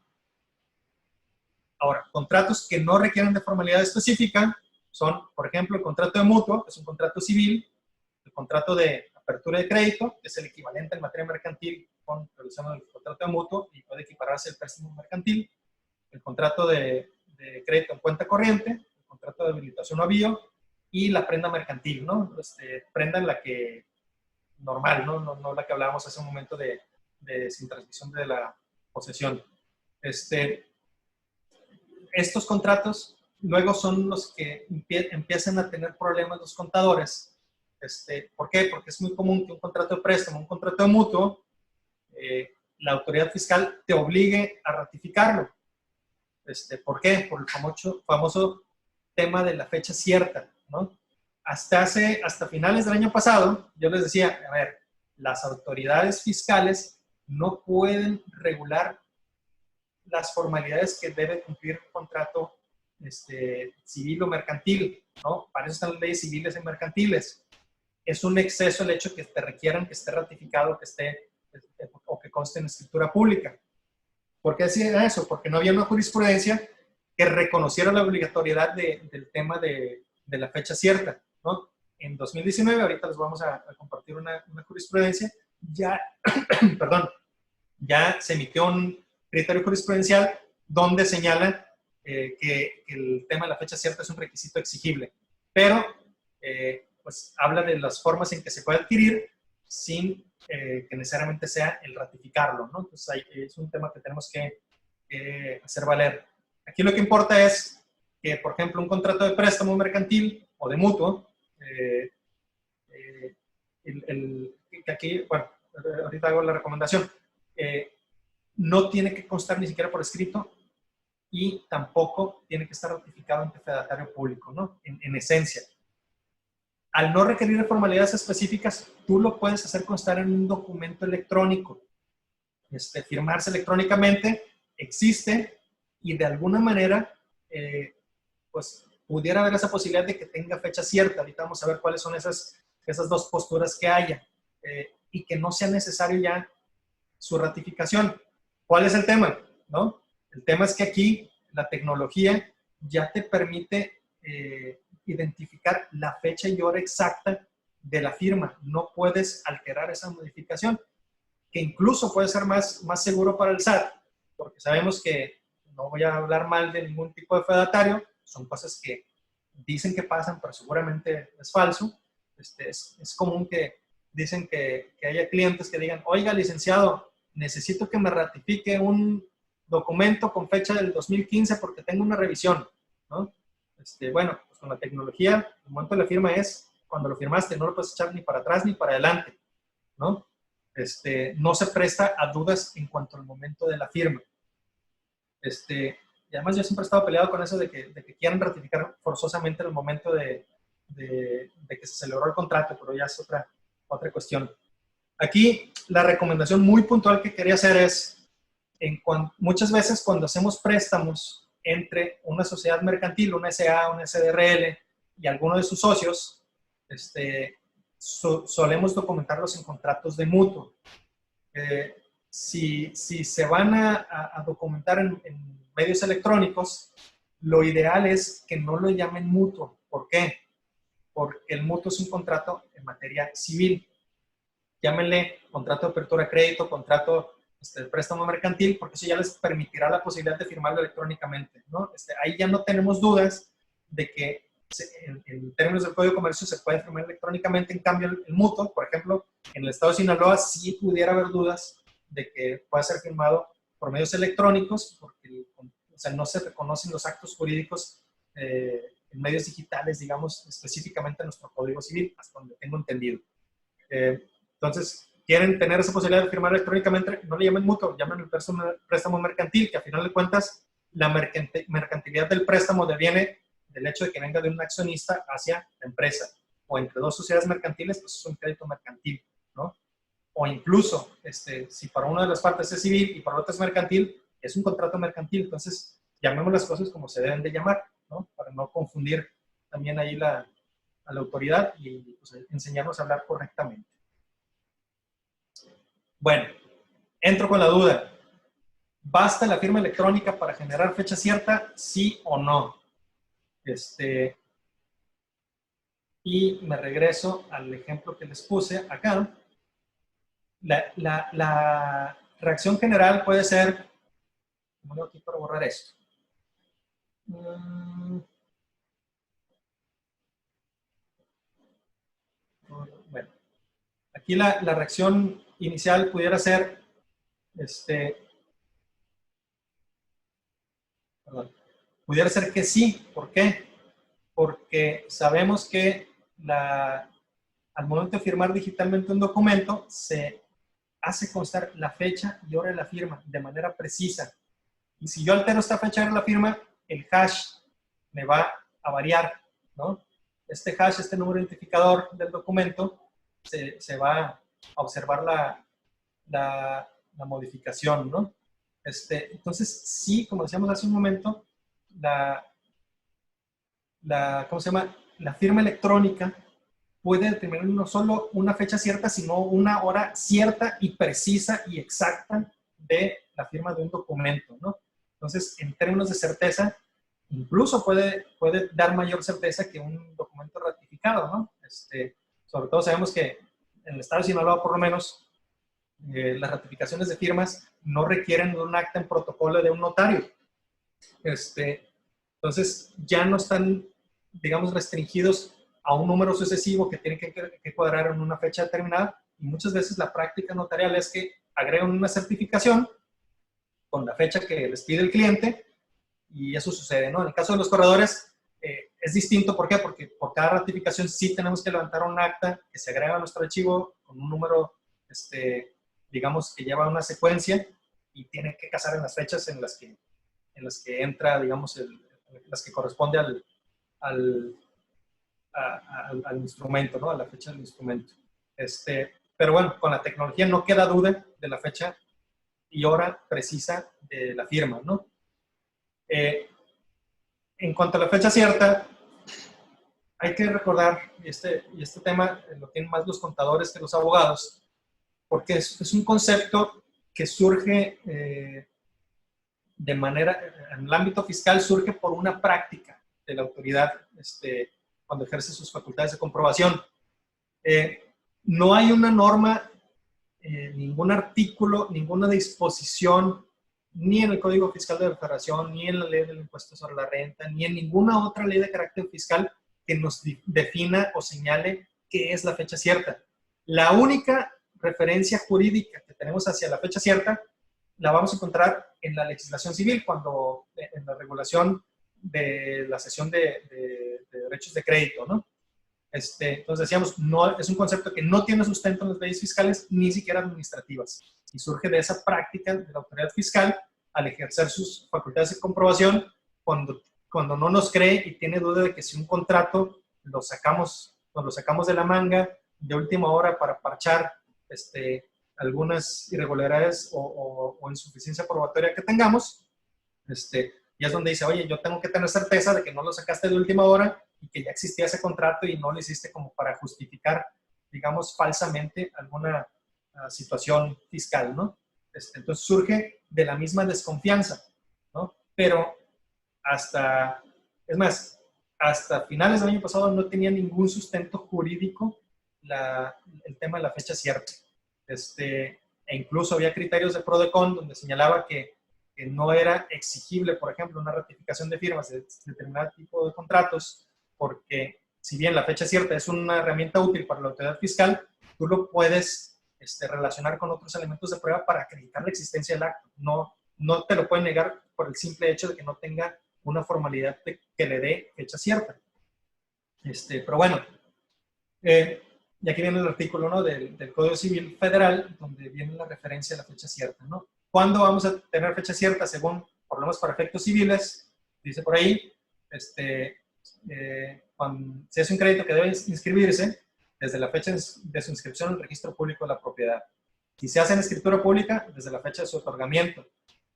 Ahora, contratos que no requieren de formalidad específica son, por ejemplo, el contrato de mutuo, que es un contrato civil, el contrato de apertura de crédito, que es el equivalente en materia mercantil con el contrato de mutuo y puede equipararse al préstamo mercantil, el contrato de crédito en cuenta corriente, el contrato de habilitación o avío y la prenda mercantil, ¿no? Prenda en la que normal, ¿no? No la que hablábamos hace un momento de sin transmisión de la posesión. Estos contratos luego son los que empiezan a tener problemas los contadores. ¿Por qué? Porque es muy común que un contrato de préstamo, un contrato de mutuo, la autoridad fiscal te obligue a ratificarlo. ¿Por qué? Por el famoso tema de la fecha cierta, ¿no? Hasta finales del año pasado, yo les decía, a ver, las autoridades fiscales no pueden regular las formalidades que debe cumplir un contrato civil o mercantil, ¿no? Para eso están las leyes civiles y mercantiles. es un exceso el hecho que te requieran que esté ratificado, o que conste en escritura pública. ¿Por qué decía eso? Porque no había una jurisprudencia que reconociera la obligatoriedad del tema de la fecha cierta, ¿no? En 2019, ahorita les vamos a compartir una jurisprudencia, ya, perdón, ya se emitió un criterio jurisprudencial donde señala que el tema de la fecha cierta es un requisito exigible, pero pues habla de las formas en que se puede adquirir sin que necesariamente sea el ratificarlo, ¿no? Entonces es un tema que tenemos que hacer valer. Aquí lo que importa es que, por ejemplo, un contrato de préstamo mercantil o de mutuo, que aquí, bueno, ahorita hago la recomendación, no tiene que constar ni siquiera por escrito y tampoco tiene que estar ratificado ante fedatario público, ¿no? En esencia. Al no requerir de formalidades específicas, tú lo puedes hacer constar en un documento electrónico. Firmarse electrónicamente existe y de alguna manera, pues pudiera haber esa posibilidad de que tenga fecha cierta. Ahorita vamos a ver cuáles son esas dos posturas que haya y que no sea necesario ya su ratificación. ¿Cuál es el tema? ¿No? El tema es que aquí la tecnología ya te permite identificar la fecha y hora exacta de la firma. No puedes alterar esa modificación, que incluso puede ser más seguro para el SAT, porque sabemos que, no voy a hablar mal de ningún tipo de fedatario, son cosas que dicen que pasan, pero seguramente es falso. Es común que dicen que haya clientes que digan, oiga, licenciado, necesito que me ratifique un documento con fecha del 2015 porque tengo una revisión, ¿no? Bueno, pues con la tecnología, el momento de la firma es cuando lo firmaste, no lo puedes echar ni para atrás ni para adelante, ¿no? No se presta a dudas en cuanto al momento de la firma. Y además yo siempre he estado peleado con eso de que quieran ratificar forzosamente en el momento de que se celebró el contrato, pero ya es otra cuestión. Aquí la recomendación muy puntual que quería hacer es, muchas veces cuando hacemos préstamos entre una sociedad mercantil, una SA, una SDRL y alguno de sus socios, solemos documentarlos en contratos de mutuo. Si se van a documentar en medios electrónicos, lo ideal es que no lo llamen mutuo. ¿Por qué? Porque el mutuo es un contrato en materia civil. Llámenle contrato de apertura de crédito, contrato de préstamo mercantil, porque eso ya les permitirá la posibilidad de firmarlo electrónicamente, ¿no? Ahí ya no tenemos dudas de que en términos del Código de Comercio se puede firmar electrónicamente. En cambio, el mutuo, por ejemplo, en el estado de Sinaloa sí pudiera haber dudas de que pueda ser firmado por medios electrónicos, porque no se reconocen los actos jurídicos en medios digitales, digamos, específicamente en nuestro Código Civil, hasta donde tengo entendido. Entonces, quieren tener esa posibilidad de firmar electrónicamente, no le llamen mutuo, llamen el préstamo mercantil, que a final de cuentas la mercantilidad del préstamo deviene del hecho de que venga de un accionista hacia la empresa, o entre dos sociedades mercantiles, pues es un crédito mercantil, ¿no? O incluso, si para una de las partes es civil y para la otra es mercantil, es un contrato mercantil. Entonces, llamemos las cosas como se deben de llamar, ¿no? Para no confundir también ahí a la autoridad y pues, enseñarnos a hablar correctamente. Bueno, entro con la duda. ¿Basta la firma electrónica para generar fecha cierta? ¿Sí o no? Y me regreso al ejemplo que les puse acá. La reacción general puede ser, bueno, aquí para borrar esto. Bueno, aquí la reacción inicial pudiera ser, pudiera ser que sí. ¿Por qué? Porque sabemos que al momento de firmar digitalmente un documento, se hace constar la fecha y hora de la firma de manera precisa. Y si yo altero esta fecha y hora de la firma, el hash me va a variar, ¿no? Este hash, este número identificador del documento, se va a observar la modificación, ¿no? Entonces, sí, como decíamos hace un momento, ¿cómo se llama? La firma electrónica puede determinar no solo una fecha cierta, sino una hora cierta y precisa y exacta de la firma de un documento, ¿no? Entonces, en términos de certeza, incluso puede dar mayor certeza que un documento ratificado, ¿no? Sobre todo sabemos que en el estado de Sinaloa, por lo menos, las ratificaciones de firmas no requieren de un acta en protocolo de un notario. Entonces, ya no están, digamos, restringidos a un número sucesivo que tiene que cuadrar en una fecha determinada, y muchas veces la práctica notarial es que agregan una certificación con la fecha que les pide el cliente, y eso sucede, ¿no? En el caso de los corredores, es distinto. ¿Por qué? Porque por cada ratificación sí tenemos que levantar un acta que se agrega a nuestro archivo con un número, digamos, que lleva una secuencia, y tiene que casar en las fechas en las que entra, digamos, las que corresponde al instrumento, ¿no? A la fecha del instrumento. Pero bueno, con la tecnología no queda duda de la fecha y hora precisa de la firma, ¿no? En cuanto a la fecha cierta, hay que recordar, y este tema lo tienen más los contadores que los abogados, porque es un concepto que surge de manera, en el ámbito fiscal, surge por una práctica de la autoridad cuando ejerce sus facultades de comprobación. No hay una norma, ningún artículo, ninguna disposición, ni en el Código Fiscal de la Federación, ni en la Ley del Impuesto sobre la Renta, ni en ninguna otra ley de carácter fiscal que nos defina o señale qué es la fecha cierta. La única referencia jurídica que tenemos hacia la fecha cierta la vamos a encontrar en la legislación civil, cuando en la regulación de la cesión de derechos de crédito, ¿no? Entonces decíamos, no, es un concepto que no tiene sustento en las leyes fiscales, ni siquiera administrativas, y surge de esa práctica de la autoridad fiscal al ejercer sus facultades de comprobación, cuando no nos cree y tiene duda de que si un contrato lo sacamos de la manga de última hora para parchar algunas irregularidades o insuficiencia probatoria que tengamos, y es donde dice, oye, yo tengo que tener certeza de que no lo sacaste de última hora y que ya existía ese contrato y no lo hiciste como para justificar, digamos, falsamente alguna situación fiscal, ¿no? Entonces surge de la misma desconfianza, ¿no? Pero hasta finales del año pasado no tenía ningún sustento jurídico el tema de la fecha cierta. E incluso había criterios de PRODECON donde señalaba que no era exigible, por ejemplo, una ratificación de firmas de determinado tipo de contratos, porque si bien la fecha cierta es una herramienta útil para la autoridad fiscal, tú lo puedes relacionar con otros elementos de prueba para acreditar la existencia del acto. No te lo pueden negar por el simple hecho de que no tenga una formalidad que le dé fecha cierta. Pero bueno, y aquí viene el artículo, ¿no?, del Código Civil Federal, donde viene la referencia a la fecha cierta, ¿no? ¿Cuándo vamos a tener fecha cierta? Según, por lo menos para efectos civiles, dice por ahí, cuando se hace un crédito que debe inscribirse desde la fecha de su inscripción en el registro público de la propiedad. Si se hace en escritura pública, desde la fecha de su otorgamiento.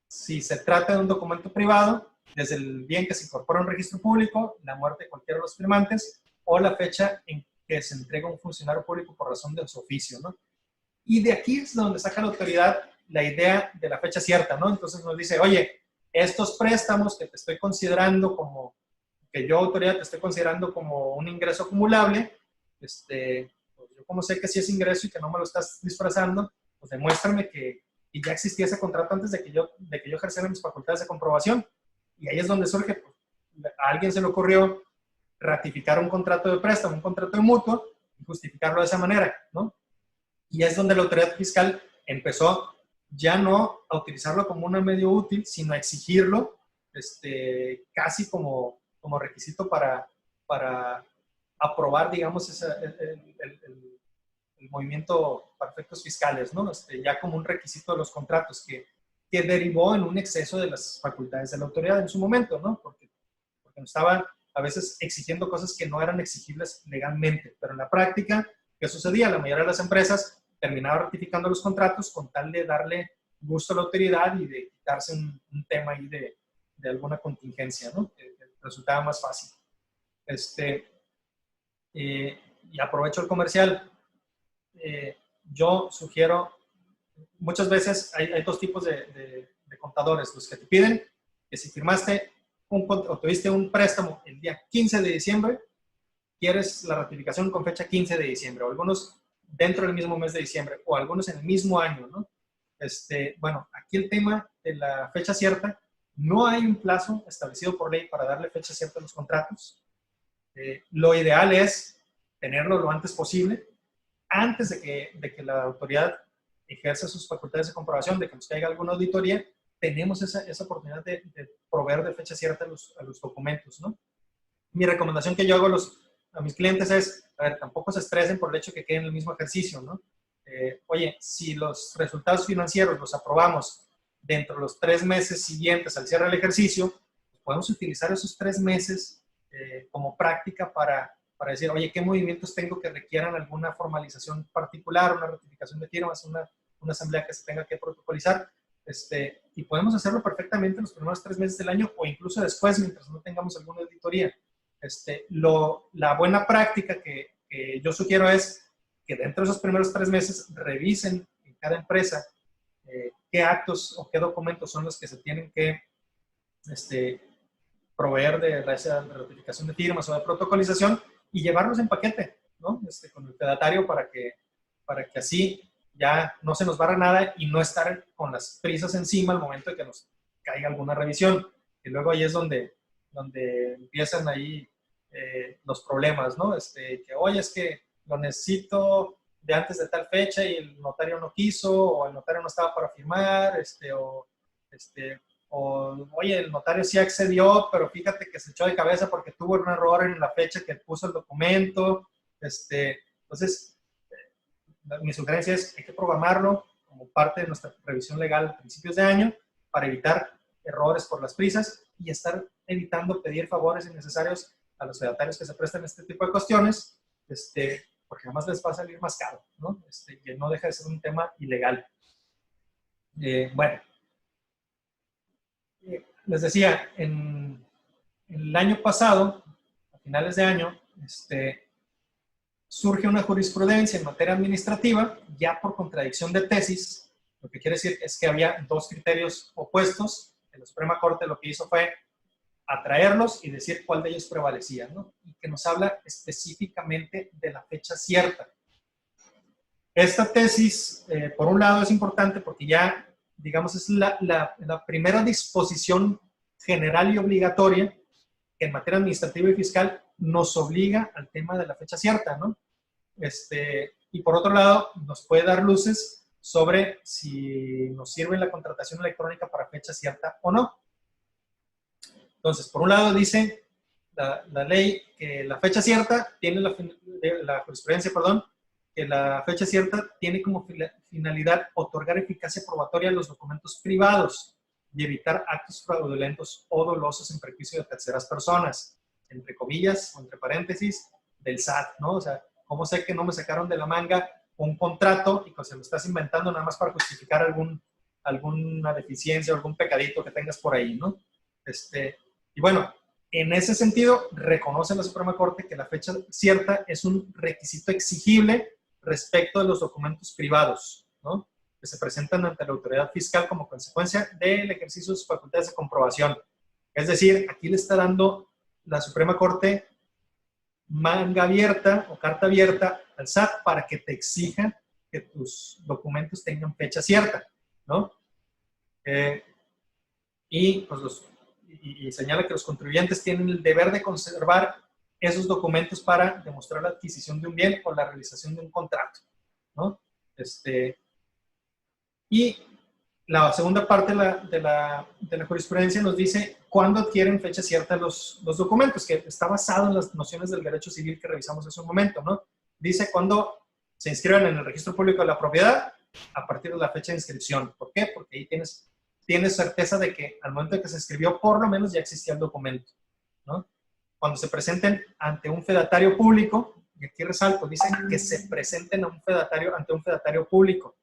Si se trata de un documento privado, desde el bien que se incorpora a un registro público, la muerte de cualquiera de los firmantes, o la fecha en que se entrega a un funcionario público por razón de su oficio, ¿no? Y de aquí es donde saca la autoridad la idea de la fecha cierta, ¿no? Entonces nos dice, oye, estos préstamos que te estoy considerando como, que yo, autoridad, te estoy considerando como un ingreso acumulable, pues yo como sé que sí es ingreso y que no me lo estás disfrazando, pues demuéstrame que ya existía ese contrato antes de que yo ejerciera mis facultades de comprobación. Y ahí es donde surge, pues, a alguien se le ocurrió ratificar un contrato de préstamo, un contrato de mutuo, y justificarlo de esa manera, ¿no? Y es donde la autoridad fiscal empezó ya no a utilizarlo como un medio útil, sino a exigirlo casi como requisito para aprobar, digamos, el movimiento para efectos fiscales, ¿no? Ya como un requisito de los contratos que derivó en un exceso de las facultades de la autoridad en su momento, ¿no? Porque nos estaban a veces exigiendo cosas que no eran exigibles legalmente, pero en la práctica, ¿qué sucedía? La mayoría de las empresas terminaba ratificando los contratos con tal de darle gusto a la autoridad y de quitarse un tema ahí de alguna contingencia, ¿no? Que resultaba más fácil. y aprovecho el comercial, yo sugiero, muchas veces hay dos tipos de contadores, los que te piden que si firmaste o tuviste un préstamo el día 15 de diciembre, quieres la ratificación con fecha 15 de diciembre, o algunos dentro del mismo mes de diciembre, o algunos en el mismo año, ¿no? Bueno, aquí el tema de la fecha cierta, no hay un plazo establecido por ley para darle fecha cierta a los contratos. Lo ideal es tenerlo lo antes posible, antes de que la autoridad ejerza sus facultades de comprobación, de que nos caiga alguna auditoría, tenemos esa oportunidad de proveer de fecha cierta a los documentos, ¿no? Mi recomendación que yo hago a mis clientes es, a ver, tampoco se estresen por el hecho de que queden en el mismo ejercicio, ¿no? Oye, si los resultados financieros los aprobamos dentro de los 3 meses siguientes al cierre del ejercicio, podemos utilizar esos 3 meses como práctica para decir, oye, ¿qué movimientos tengo que requieran alguna formalización particular, una ratificación de firmas, una asamblea que se tenga que protocolizar? Y podemos hacerlo perfectamente en los primeros 3 meses del año o incluso después, mientras no tengamos alguna auditoría. La buena práctica que yo sugiero es que dentro de esos primeros 3 meses revisen en cada empresa qué actos o qué documentos son los que se tienen que proveer de ratificación de firmas o de protocolización y llevarlos en paquete, ¿no? Con el fedatario para que así ya no se nos barra nada y no estar con las prisas encima al momento de que nos caiga alguna revisión. Y luego ahí es donde empiezan ahí los problemas, ¿no? Que oye, es que lo necesito de antes de tal fecha y el notario no quiso, o el notario no estaba para firmar, o oye, el notario sí accedió, pero fíjate que se echó de cabeza porque tuvo un error en la fecha que puso el documento. Entonces, mi sugerencia es, hay que programarlo como parte de nuestra revisión legal a principios de año para evitar errores por las prisas y estar evitando pedir favores innecesarios a los fedatarios que se prestan a este tipo de cuestiones, porque además les va a salir más caro, ¿no? Que no deja de ser un tema ilegal. Bueno, les decía, en el año pasado, a finales de año, surge una jurisprudencia en materia administrativa, ya por contradicción de tesis. Lo que quiere decir es que había 2 criterios opuestos. La Suprema Corte lo que hizo fue atraerlos y decir cuál de ellos prevalecía, ¿no? Y que nos habla específicamente de la fecha cierta. Esta tesis, por un lado, es importante porque ya, digamos, es la primera disposición general y obligatoria que en materia administrativa y fiscal nos obliga al tema de la fecha cierta, ¿no? Y por otro lado, nos puede dar luces sobre si nos sirve la contratación electrónica para fecha cierta o no. Entonces, por un lado dice la ley que la fecha cierta tiene la jurisprudencia, perdón, que la fecha cierta tiene como finalidad otorgar eficacia probatoria a los documentos privados y evitar actos fraudulentos o dolosos en perjuicio de terceras personas, entre comillas o entre paréntesis, del SAT, ¿no? O sea, ¿cómo sé que no me sacaron de la manga un contrato y que se lo estás inventando nada más para justificar alguna deficiencia o algún pecadito que tengas por ahí, ¿no? Y bueno, en ese sentido, reconoce la Suprema Corte que la fecha cierta es un requisito exigible respecto de los documentos privados, ¿no? Que se presentan ante la autoridad fiscal como consecuencia del ejercicio de sus facultades de comprobación. Es decir, aquí le está dando la Suprema Corte manga abierta o carta abierta al SAT para que te exija que tus documentos tengan fecha cierta, ¿no? Y señala que los contribuyentes tienen el deber de conservar esos documentos para demostrar la adquisición de un bien o la realización de un contrato, ¿no? Y la segunda parte de la jurisprudencia nos dice cuándo adquieren fecha cierta los documentos, que está basado en las nociones del derecho civil que revisamos hace un momento, ¿no? Dice cuándo se inscriben en el registro público de la propiedad a partir de la fecha de inscripción. ¿Por qué? Porque ahí tienes certeza de que al momento de que se escribió, por lo menos ya existía el documento, ¿no? Cuando se presenten ante un fedatario público, y aquí resalto, dicen que se presenten ante un fedatario público.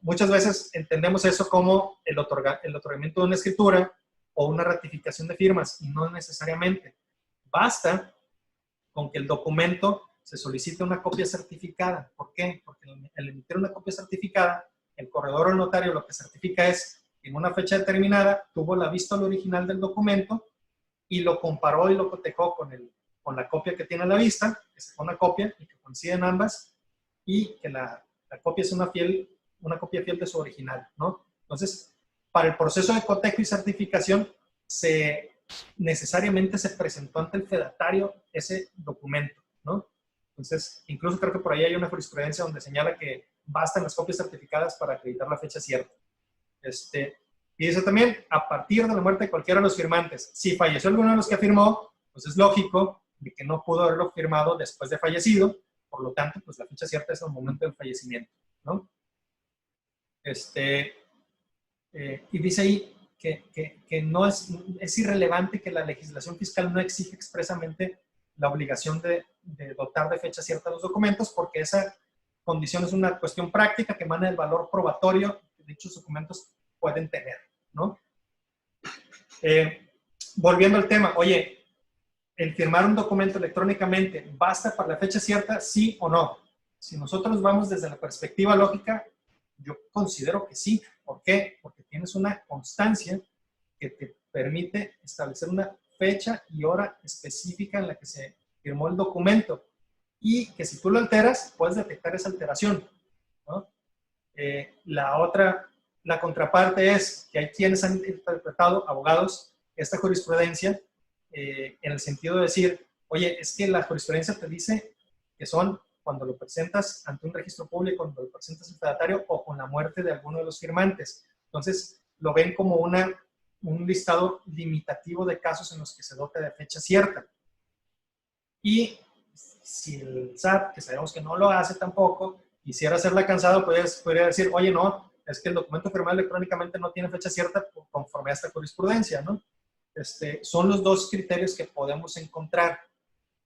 Muchas veces entendemos eso como el otorgamiento de una escritura o una ratificación de firmas, y no necesariamente. Basta con que el documento se solicita una copia certificada. ¿Por qué? Porque al emitir una copia certificada, el corredor o el notario lo que certifica es que en una fecha determinada tuvo la vista al original del documento y lo comparó y lo cotejó con la copia que tiene a la vista, que es una copia y que coinciden ambas, y que la copia es una copia fiel de su original, ¿no? Entonces, para el proceso de cotejo y certificación, necesariamente se presentó ante el fedatario ese documento, ¿no? Entonces, incluso creo que por ahí hay una jurisprudencia donde señala que bastan las copias certificadas para acreditar la fecha cierta. Y dice también, a partir de la muerte de cualquiera de los firmantes, si falleció alguno de los que firmó, pues es lógico de que no pudo haberlo firmado después de fallecido, por lo tanto, pues la fecha cierta es el momento del fallecimiento, ¿no? Y dice ahí que no es irrelevante que la legislación fiscal no exige expresamente la obligación de dotar de fecha cierta a los documentos, porque esa condición es una cuestión práctica que emana del valor probatorio que dichos documentos pueden tener, ¿no? Volviendo al tema, oye, el firmar un documento electrónicamente, ¿basta para la fecha cierta, sí o no? Si nosotros vamos desde la perspectiva lógica, yo considero que sí. ¿Por qué? Porque tienes una constancia que te permite establecer una fecha y hora específica en la que se firmó el documento y que si tú lo alteras, puedes detectar esa alteración, ¿no? La contraparte es que hay quienes han interpretado, abogados, esta jurisprudencia en el sentido de decir, oye, es que la jurisprudencia te dice que son cuando lo presentas ante un registro público, cuando lo presentas al fedatario o con la muerte de alguno de los firmantes. Entonces, lo ven como un listado limitativo de casos en los que se dote de fecha cierta. Y si el SAT, que sabemos que no lo hace tampoco, quisiera hacerla cansado, podría decir, oye, no, es que el documento firmado electrónicamente no tiene fecha cierta conforme a esta jurisprudencia, ¿no? Son los dos criterios que podemos encontrar.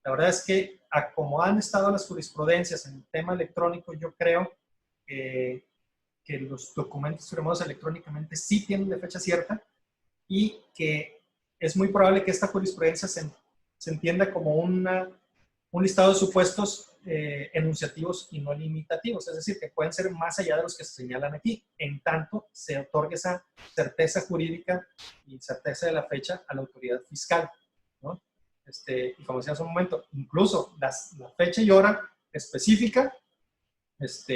La verdad es que, a como han estado las jurisprudencias en el tema electrónico, yo creo que los documentos firmados electrónicamente sí tienen de fecha cierta y que es muy probable que esta jurisprudencia se entienda como un listado de supuestos enunciativos y no limitativos, es decir, que pueden ser más allá de los que se señalan aquí, en tanto se otorgue esa certeza jurídica y certeza de la fecha a la autoridad fiscal, ¿no? Y como decía hace un momento, incluso la fecha y hora específica, pues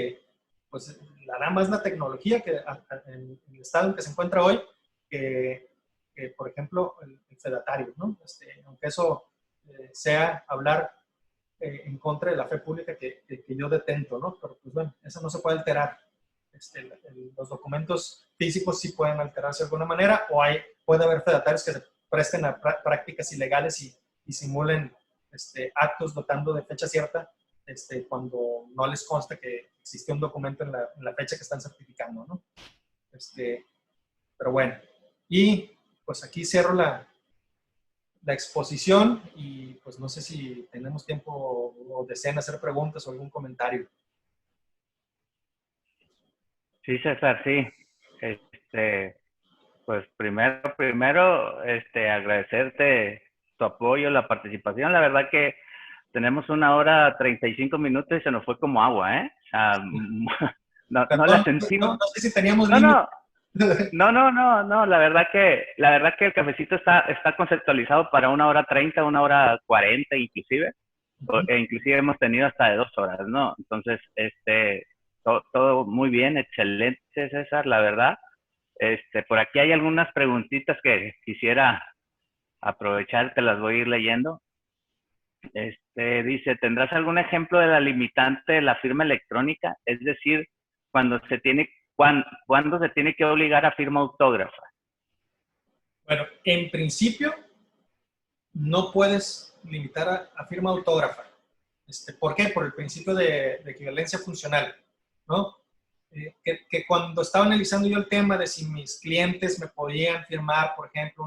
la da más la tecnología que en el estado en que se encuentra hoy, que por ejemplo, el fedatario, ¿no? Aunque eso sea hablar en contra de la fe pública que yo detento, ¿no? Pero pues bueno, eso no se puede alterar. Los documentos físicos sí pueden alterarse de alguna manera, o puede haber fedatarios que se presten a prácticas ilegales y simulen actos dotando de fecha cierta cuando no les consta que existe un documento en la fecha que están certificando, ¿no? Pero bueno, y pues aquí cierro la exposición y pues no sé si tenemos tiempo o desean hacer preguntas o algún comentario. Sí, César, sí. Pues primero, agradecerte tu apoyo, la participación. La verdad que tenemos 1 hora 35 minutos y se nos fue como agua, ¿eh? O sea, no la sentimos. No sé si teníamos No, la verdad que el cafecito está conceptualizado para 1 hora 30, 1 hora 40 inclusive. E inclusive hemos tenido hasta de 2 horas, ¿no? Entonces, todo muy bien, excelente, César, la verdad. Por aquí hay algunas preguntitas que quisiera aprovechar, te las voy a ir leyendo. Dice, ¿tendrás algún ejemplo de la limitante de la firma electrónica? Es decir, cuando se tiene que obligar a firma autógrafa. Bueno, en principio, no puedes limitar a firma autógrafa. ¿Por qué? Por el principio de equivalencia funcional, ¿no? Que cuando estaba analizando yo el tema de si mis clientes me podían firmar, por ejemplo,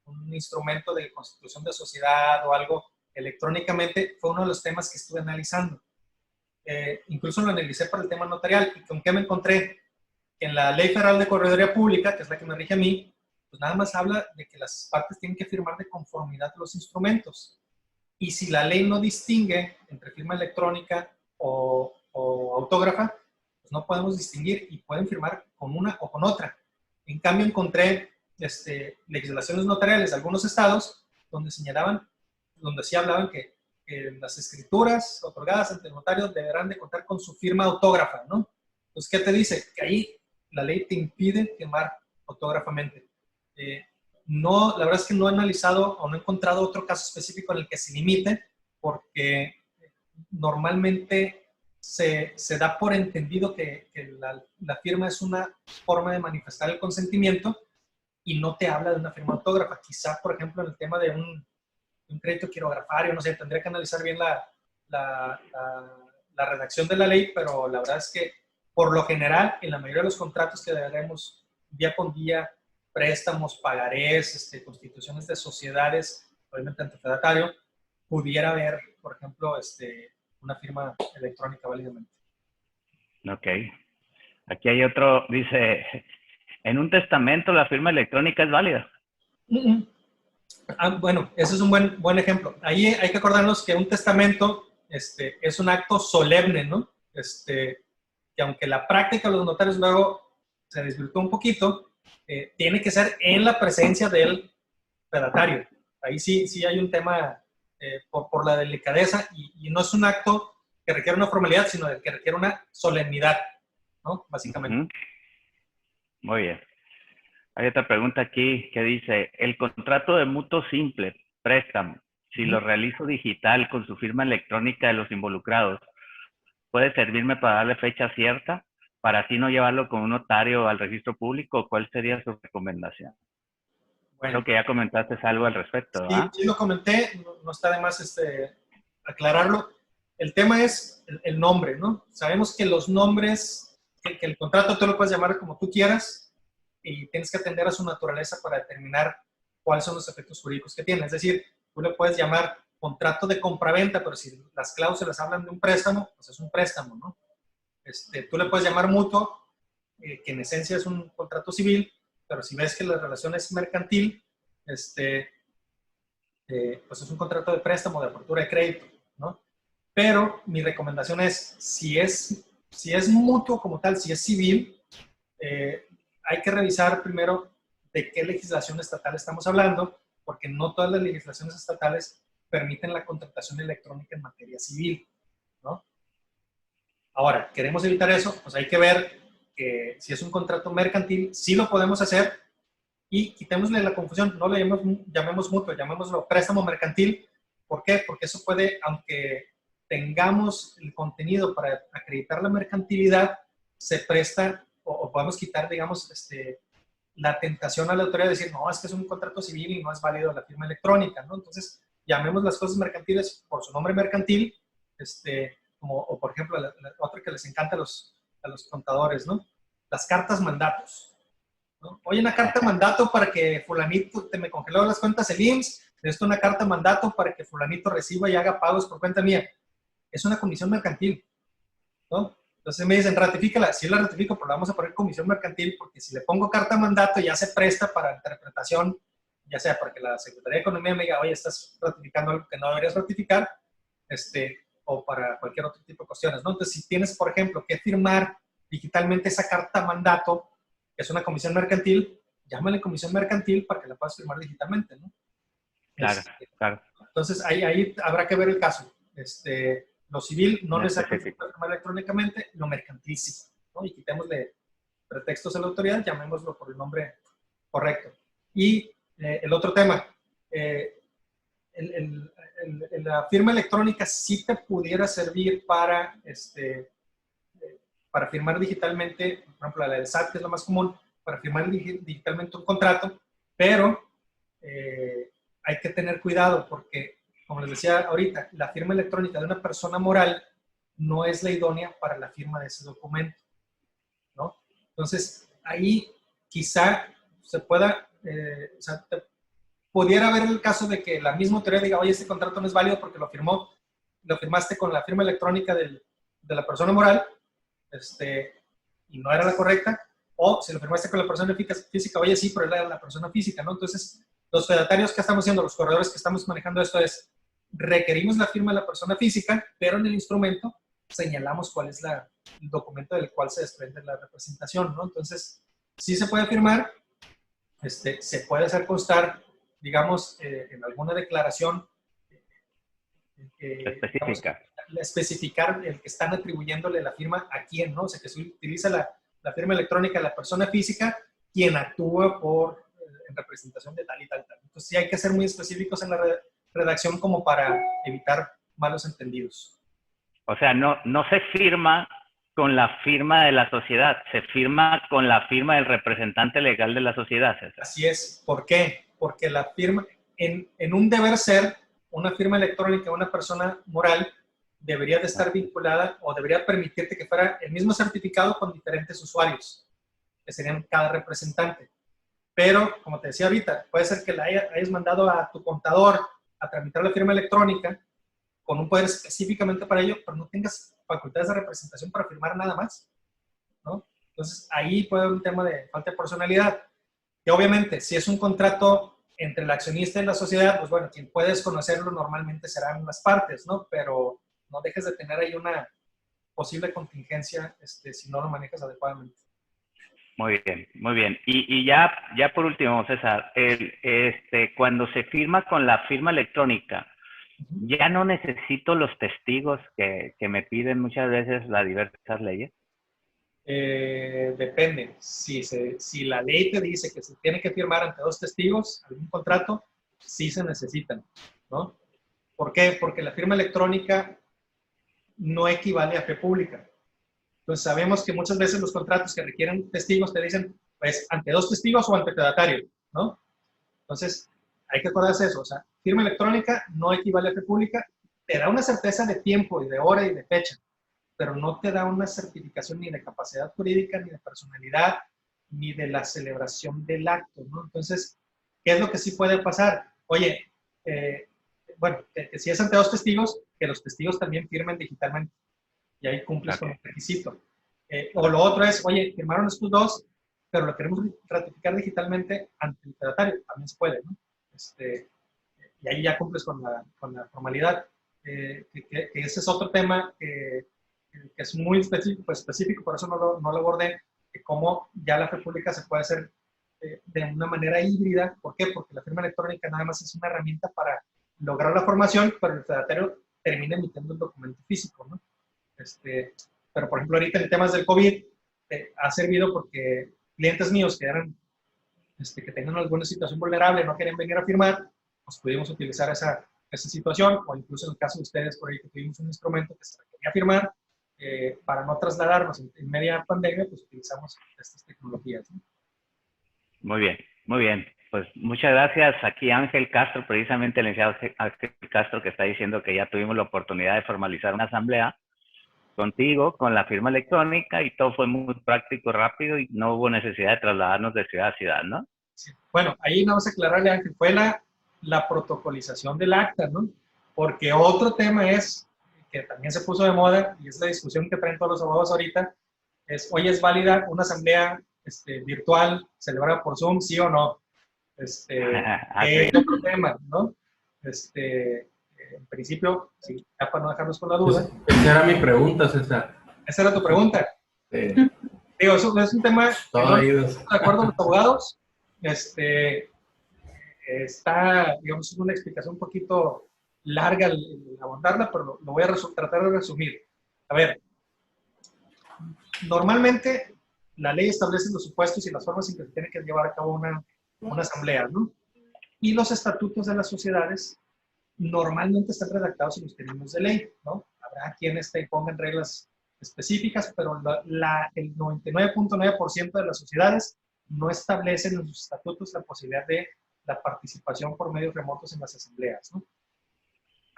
un instrumento de constitución de sociedad o algo electrónicamente, fue uno de los temas que estuve analizando. Incluso lo analicé para el tema notarial. ¿Y con qué me encontré? Que en la Ley Federal de Correduría Pública, que es la que me rige a mí, pues nada más habla de que las partes tienen que firmar de conformidad a los instrumentos. Y si la ley no distingue entre firma electrónica o autógrafa, pues no podemos distinguir y pueden firmar con una o con otra. En cambio, encontré legislaciones notariales de algunos estados donde señalaban, donde sí hablaban que las escrituras otorgadas ante el notario deberán de contar con su firma autógrafa, ¿no? Entonces, ¿qué te dice? Que ahí la ley te impide firmar autógrafamente. No, la verdad es que no he analizado o no he encontrado otro caso específico en el que se limite, porque normalmente se da por entendido que la firma es una forma de manifestar el consentimiento y no te habla de una firma autógrafa. Quizá, por ejemplo, en el tema de un crédito quirografario, no sé, tendría que analizar bien la redacción de la ley, pero la verdad es que, por lo general, en la mayoría de los contratos que haremos día con día, préstamos, pagarés, constituciones de sociedades, obviamente ante fedatario, pudiera haber, por ejemplo, una firma electrónica válidamente. Ok. Aquí hay otro, dice, ¿en un testamento la firma electrónica es válida? Bueno, ese es un buen ejemplo. Ahí hay que acordarnos que un testamento es un acto solemne, ¿no? Que aunque la práctica de los notarios luego se desvirtuó un poquito, tiene que ser en la presencia del fedatario. Ahí sí hay un tema por la delicadeza y no es un acto que requiere una formalidad, sino que requiere una solemnidad, ¿no? Básicamente. Muy bien. Hay otra pregunta aquí que dice, el contrato de mutuo simple, préstamo, si lo realizo digital con su firma electrónica de los involucrados, ¿puede servirme para darle fecha cierta para así no llevarlo con un notario al registro público? ¿Cuál sería su recomendación? Bueno, creo que ya comentaste algo al respecto, ¿verdad? Sí, lo comenté, no está de más aclararlo. El tema es el nombre, ¿no? Sabemos que los nombres, que el contrato tú lo puedes llamar como tú quieras y tienes que atender a su naturaleza para determinar cuáles son los efectos jurídicos que tiene. Es decir, tú le puedes llamar contrato de compraventa, pero si las cláusulas hablan de un préstamo, pues es un préstamo, ¿no? Tú le puedes llamar mutuo, que en esencia es un contrato civil, pero si ves que la relación es mercantil, pues es un contrato de préstamo, de apertura de crédito, ¿no? Pero mi recomendación es, si es mutuo como tal, si es civil, hay que revisar primero de qué legislación estatal estamos hablando, porque no todas las legislaciones estatales permiten la contratación electrónica en materia civil, ¿no? Ahora, queremos evitar eso, pues hay que ver que si es un contrato mercantil, sí lo podemos hacer y quitémosle la confusión, no le llamemos mutuo, llamémoslo préstamo mercantil. ¿Por qué? Porque eso puede, aunque tengamos el contenido para acreditar la mercantilidad, se presta o podemos quitar, digamos, la tentación a la autoridad de decir, no, es que es un contrato civil y no es válido la firma electrónica, ¿no? Entonces, llamemos las cosas mercantiles por su nombre mercantil, o por ejemplo, la otra que les encanta a los contadores, ¿no? Las cartas mandatos, ¿no? Oye, una carta mandato para que fulanito me congeló las cuentas el IMSS, esto una carta mandato para que fulanito reciba y haga pagos por cuenta mía. Es una comisión mercantil, ¿no? Entonces me dicen, ratifícala. Sí la ratifico, pero la vamos a poner comisión mercantil porque si le pongo carta mandato ya se presta para interpretación, ya sea porque la Secretaría de Economía me diga, oye, estás ratificando algo que no deberías ratificar, o para cualquier otro tipo de cuestiones, ¿no? Entonces, si tienes, por ejemplo, que firmar digitalmente esa carta mandato, que es una comisión mercantil, llámale comisión mercantil para que la puedas firmar digitalmente, ¿no? Claro, claro. Entonces, ahí habrá que ver el caso. Lo civil no necesariamente se puede firmar electrónicamente, lo mercantil sí, ¿no? Y quitémosle pretextos a la autoridad, llamémoslo por el nombre correcto. Y el otro tema, la firma electrónica sí te pudiera servir para firmar digitalmente, por ejemplo, la del SAT, que es lo más común, para firmar digitalmente un contrato, pero hay que tener cuidado porque, como les decía ahorita, la firma electrónica de una persona moral no es la idónea para la firma de ese documento, ¿no? Entonces, ahí quizá se pueda, pudiera haber el caso de que la misma autoridad diga, oye, este contrato no es válido porque lo firmaste con la firma electrónica de la persona moral, y no era la correcta, o si lo firmaste con la persona física, oye, sí, pero era la persona física, ¿no? Entonces, los fedatarios que estamos haciendo, los corredores que estamos manejando esto es, requerimos la firma de la persona física, pero en el instrumento señalamos cuál es el documento del cual se desprende la representación, ¿no? Entonces, sí se puede firmar, se puede hacer constar, digamos, en alguna declaración Específica. Digamos, especificar el que están atribuyéndole la firma a quién, ¿no? O sea, que se utiliza la firma electrónica de la persona física, quien actúa en representación de tal y tal, tal. Entonces, sí hay que ser muy específicos en la redacción como para evitar malos entendidos. O sea, no se firma con la firma de la sociedad, se firma con la firma del representante legal de la sociedad, César. Así es. ¿Por qué? Porque la firma, en un deber ser, una firma electrónica de una persona moral debería de estar vinculada o debería permitirte que fuera el mismo certificado con diferentes usuarios, que serían cada representante. Pero, como te decía ahorita, puede ser que la hayas mandado a tu contador a tramitar la firma electrónica con un poder específicamente para ello, pero no tengas facultades de representación para firmar nada más, ¿no? Entonces, ahí puede haber un tema de falta de personalidad. Y obviamente, si es un contrato entre el accionista y la sociedad, pues bueno, quien puede desconocerlo normalmente serán las partes, ¿no? Pero no dejes de tener ahí una posible contingencia si no lo manejas adecuadamente. Muy bien, muy bien. Y ya por último, César, cuando se firma con la firma electrónica, ya no necesito los testigos que me piden muchas veces las diversas leyes. Depende. Si la ley te dice que se tiene que firmar ante 2 testigos algún contrato, sí se necesitan, ¿no? ¿Por qué? Porque la firma electrónica no equivale a fe pública. Entonces sabemos que muchas veces los contratos que requieren testigos te dicen, pues, ante 2 testigos o ante fedatario, ¿no? Entonces, hay que acordarse de eso. O sea, firma electrónica no equivale a fe pública, te da una certeza de tiempo y de hora y de fecha, pero no te da una certificación ni de capacidad jurídica, ni de personalidad, ni de la celebración del acto, ¿no? Entonces, ¿qué es lo que sí puede pasar? Oye, bueno, que si es ante 2 testigos, que los testigos también firmen digitalmente, y ahí cumples con el requisito. O lo otro es, oye, firmaron estos 2, pero lo queremos ratificar digitalmente ante el fedatario, también se puede, ¿no? Y ahí ya cumples con la formalidad. Que ese es otro tema que es muy específico, por eso no lo abordé, que cómo ya la fe pública se puede hacer de una manera híbrida. ¿Por qué? Porque la firma electrónica nada más es una herramienta para lograr la formación, pero el fedatario termina emitiendo el documento físico, ¿no? Pero, por ejemplo, ahorita en temas del COVID ha servido porque clientes míos que tengan alguna situación vulnerable, no quieren venir a firmar, pues pudimos utilizar esa situación, o incluso en el caso de ustedes, por ahí que tuvimos un instrumento que se requería firmar, para no trasladarnos en media pandemia, pues utilizamos estas tecnologías, ¿no? Muy bien, muy bien. Pues muchas gracias. Aquí Ángel Castro, precisamente el licenciado Ángel Castro, que está diciendo que ya tuvimos la oportunidad de formalizar una asamblea contigo, con la firma electrónica, y todo fue muy práctico, rápido, y no hubo necesidad de trasladarnos de ciudad a ciudad, ¿no? Sí. Bueno, ahí vamos a aclararle, Ángel, fue la protocolización del acta, ¿no? Porque otro tema es, que también se puso de moda, y es la discusión que traen todos los abogados ahorita, hoy es válida una asamblea virtual celebrada por Zoom, sí o no. Es otro tema, ¿no? En principio, sí, ya para no dejarnos con la duda. Esa era mi pregunta, César. Esa era tu pregunta. Digo, eso es un tema que no estamos de acuerdo con los abogados. Está, digamos, una explicación un poquito larga el abordarla, pero lo voy a tratar de resumir. A ver, normalmente la ley establece los supuestos y las formas en que se tiene que llevar a cabo una asamblea, ¿no? Y los estatutos de las sociedades normalmente están redactados en los términos de ley, ¿no? Habrá quienes pongan reglas específicas, pero el 99.9% de las sociedades no establecen en sus estatutos la posibilidad de la participación por medios remotos en las asambleas, ¿no?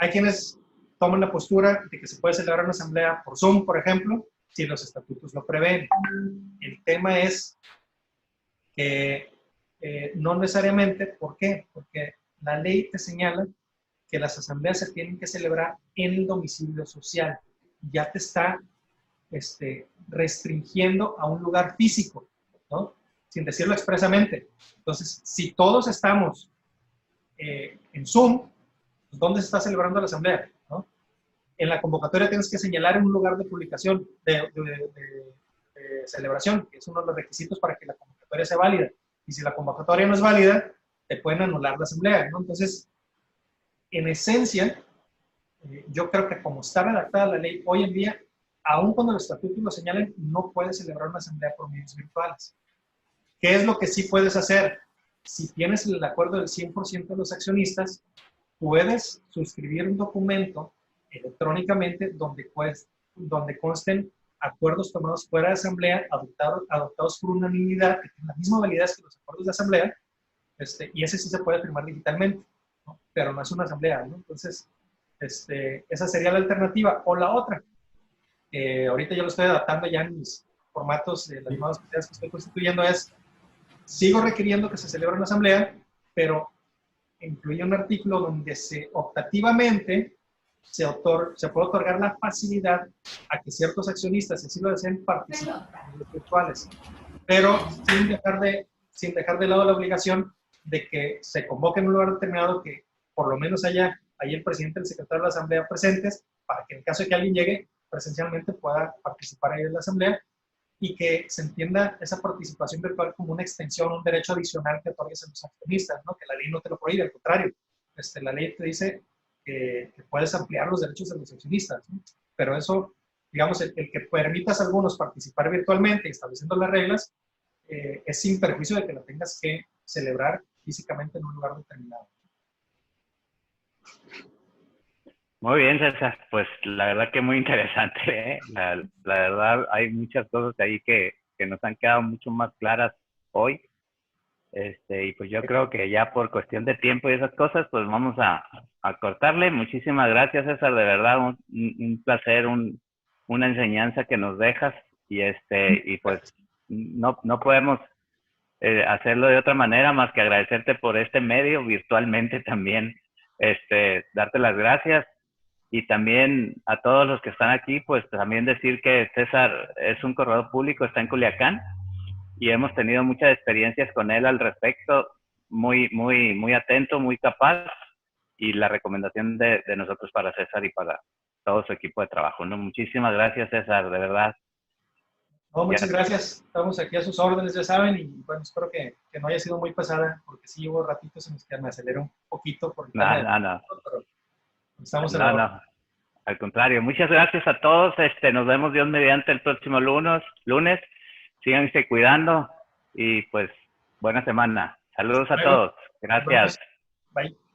Hay quienes toman la postura de que se puede celebrar una asamblea por Zoom, por ejemplo, si los estatutos lo prevén. El tema es que no necesariamente. ¿Por qué? Porque la ley te señala que las asambleas se tienen que celebrar en el domicilio social. Ya te está restringiendo a un lugar físico, ¿no? Sin decirlo expresamente. Entonces, si todos estamos en Zoom, ¿Dónde se está celebrando la asamblea? ¿No? En la convocatoria tienes que señalar un lugar de publicación, de celebración, que es uno de los requisitos para que la convocatoria sea válida. Y si la convocatoria no es válida, te pueden anular la asamblea, ¿no? Entonces, en esencia, yo creo que como está redactada la ley hoy en día, aun cuando los estatutos lo señalen, no puedes celebrar una asamblea por medios virtuales. ¿Qué es lo que sí puedes hacer? Si tienes el acuerdo del 100% de los accionistas, puedes suscribir un documento electrónicamente donde consten acuerdos tomados fuera de asamblea, adoptados por unanimidad, que tienen la misma validez que los acuerdos de asamblea, y ese sí se puede firmar digitalmente, ¿no? Pero no es una asamblea, ¿no? Entonces, esa sería la alternativa. O la otra, ahorita yo lo estoy adaptando ya en mis formatos de las nuevas sociedades que estoy constituyendo, sigo requiriendo que se celebre una asamblea, pero incluye un artículo donde optativamente se puede otorgar la facilidad a que ciertos accionistas, si así lo deseen, participen en los virtuales, pero sin dejar de lado la obligación de que se convoque en un lugar determinado, que por lo menos haya ahí el presidente y el secretario de la asamblea presentes, para que en caso de que alguien llegue presencialmente pueda participar ahí en la asamblea, y que se entienda esa participación virtual como una extensión, un derecho adicional que otorgues a los accionistas, ¿no? Que la ley no te lo prohíbe, al contrario, la ley te dice que puedes ampliar los derechos de los accionistas, ¿no? Pero eso, digamos, el que permitas a algunos participar virtualmente estableciendo las reglas, es sin perjuicio de que lo tengas que celebrar físicamente en un lugar determinado. Muy bien, César. Pues la verdad que muy interesante, ¿eh? La verdad hay muchas cosas ahí que nos han quedado mucho más claras hoy. Y pues yo creo que ya por cuestión de tiempo y esas cosas, pues vamos a cortarle. Muchísimas gracias, César. De verdad, un placer, una enseñanza que nos dejas. Y pues no podemos hacerlo de otra manera más que agradecerte por este medio, virtualmente también, darte las gracias. Y también a todos los que están aquí, pues también decir que César es un corredor público, está en Culiacán, y hemos tenido muchas experiencias con él al respecto, muy atento, muy capaz, y la recomendación de nosotros para César y para todo su equipo de trabajo, ¿no? Muchísimas gracias, César, de verdad. No, muchas gracias. Estamos aquí a sus órdenes, ya saben, y bueno, espero que no haya sido muy pesada, porque sí hubo ratitos en los que me aceleré un poquito por el tema No. Pero estamos en la orden. No, al contrario. Muchas gracias a todos. Nos vemos Dios mediante el próximo lunes. Síganse cuidando y pues buena semana. Saludos a todos. Gracias. Bye.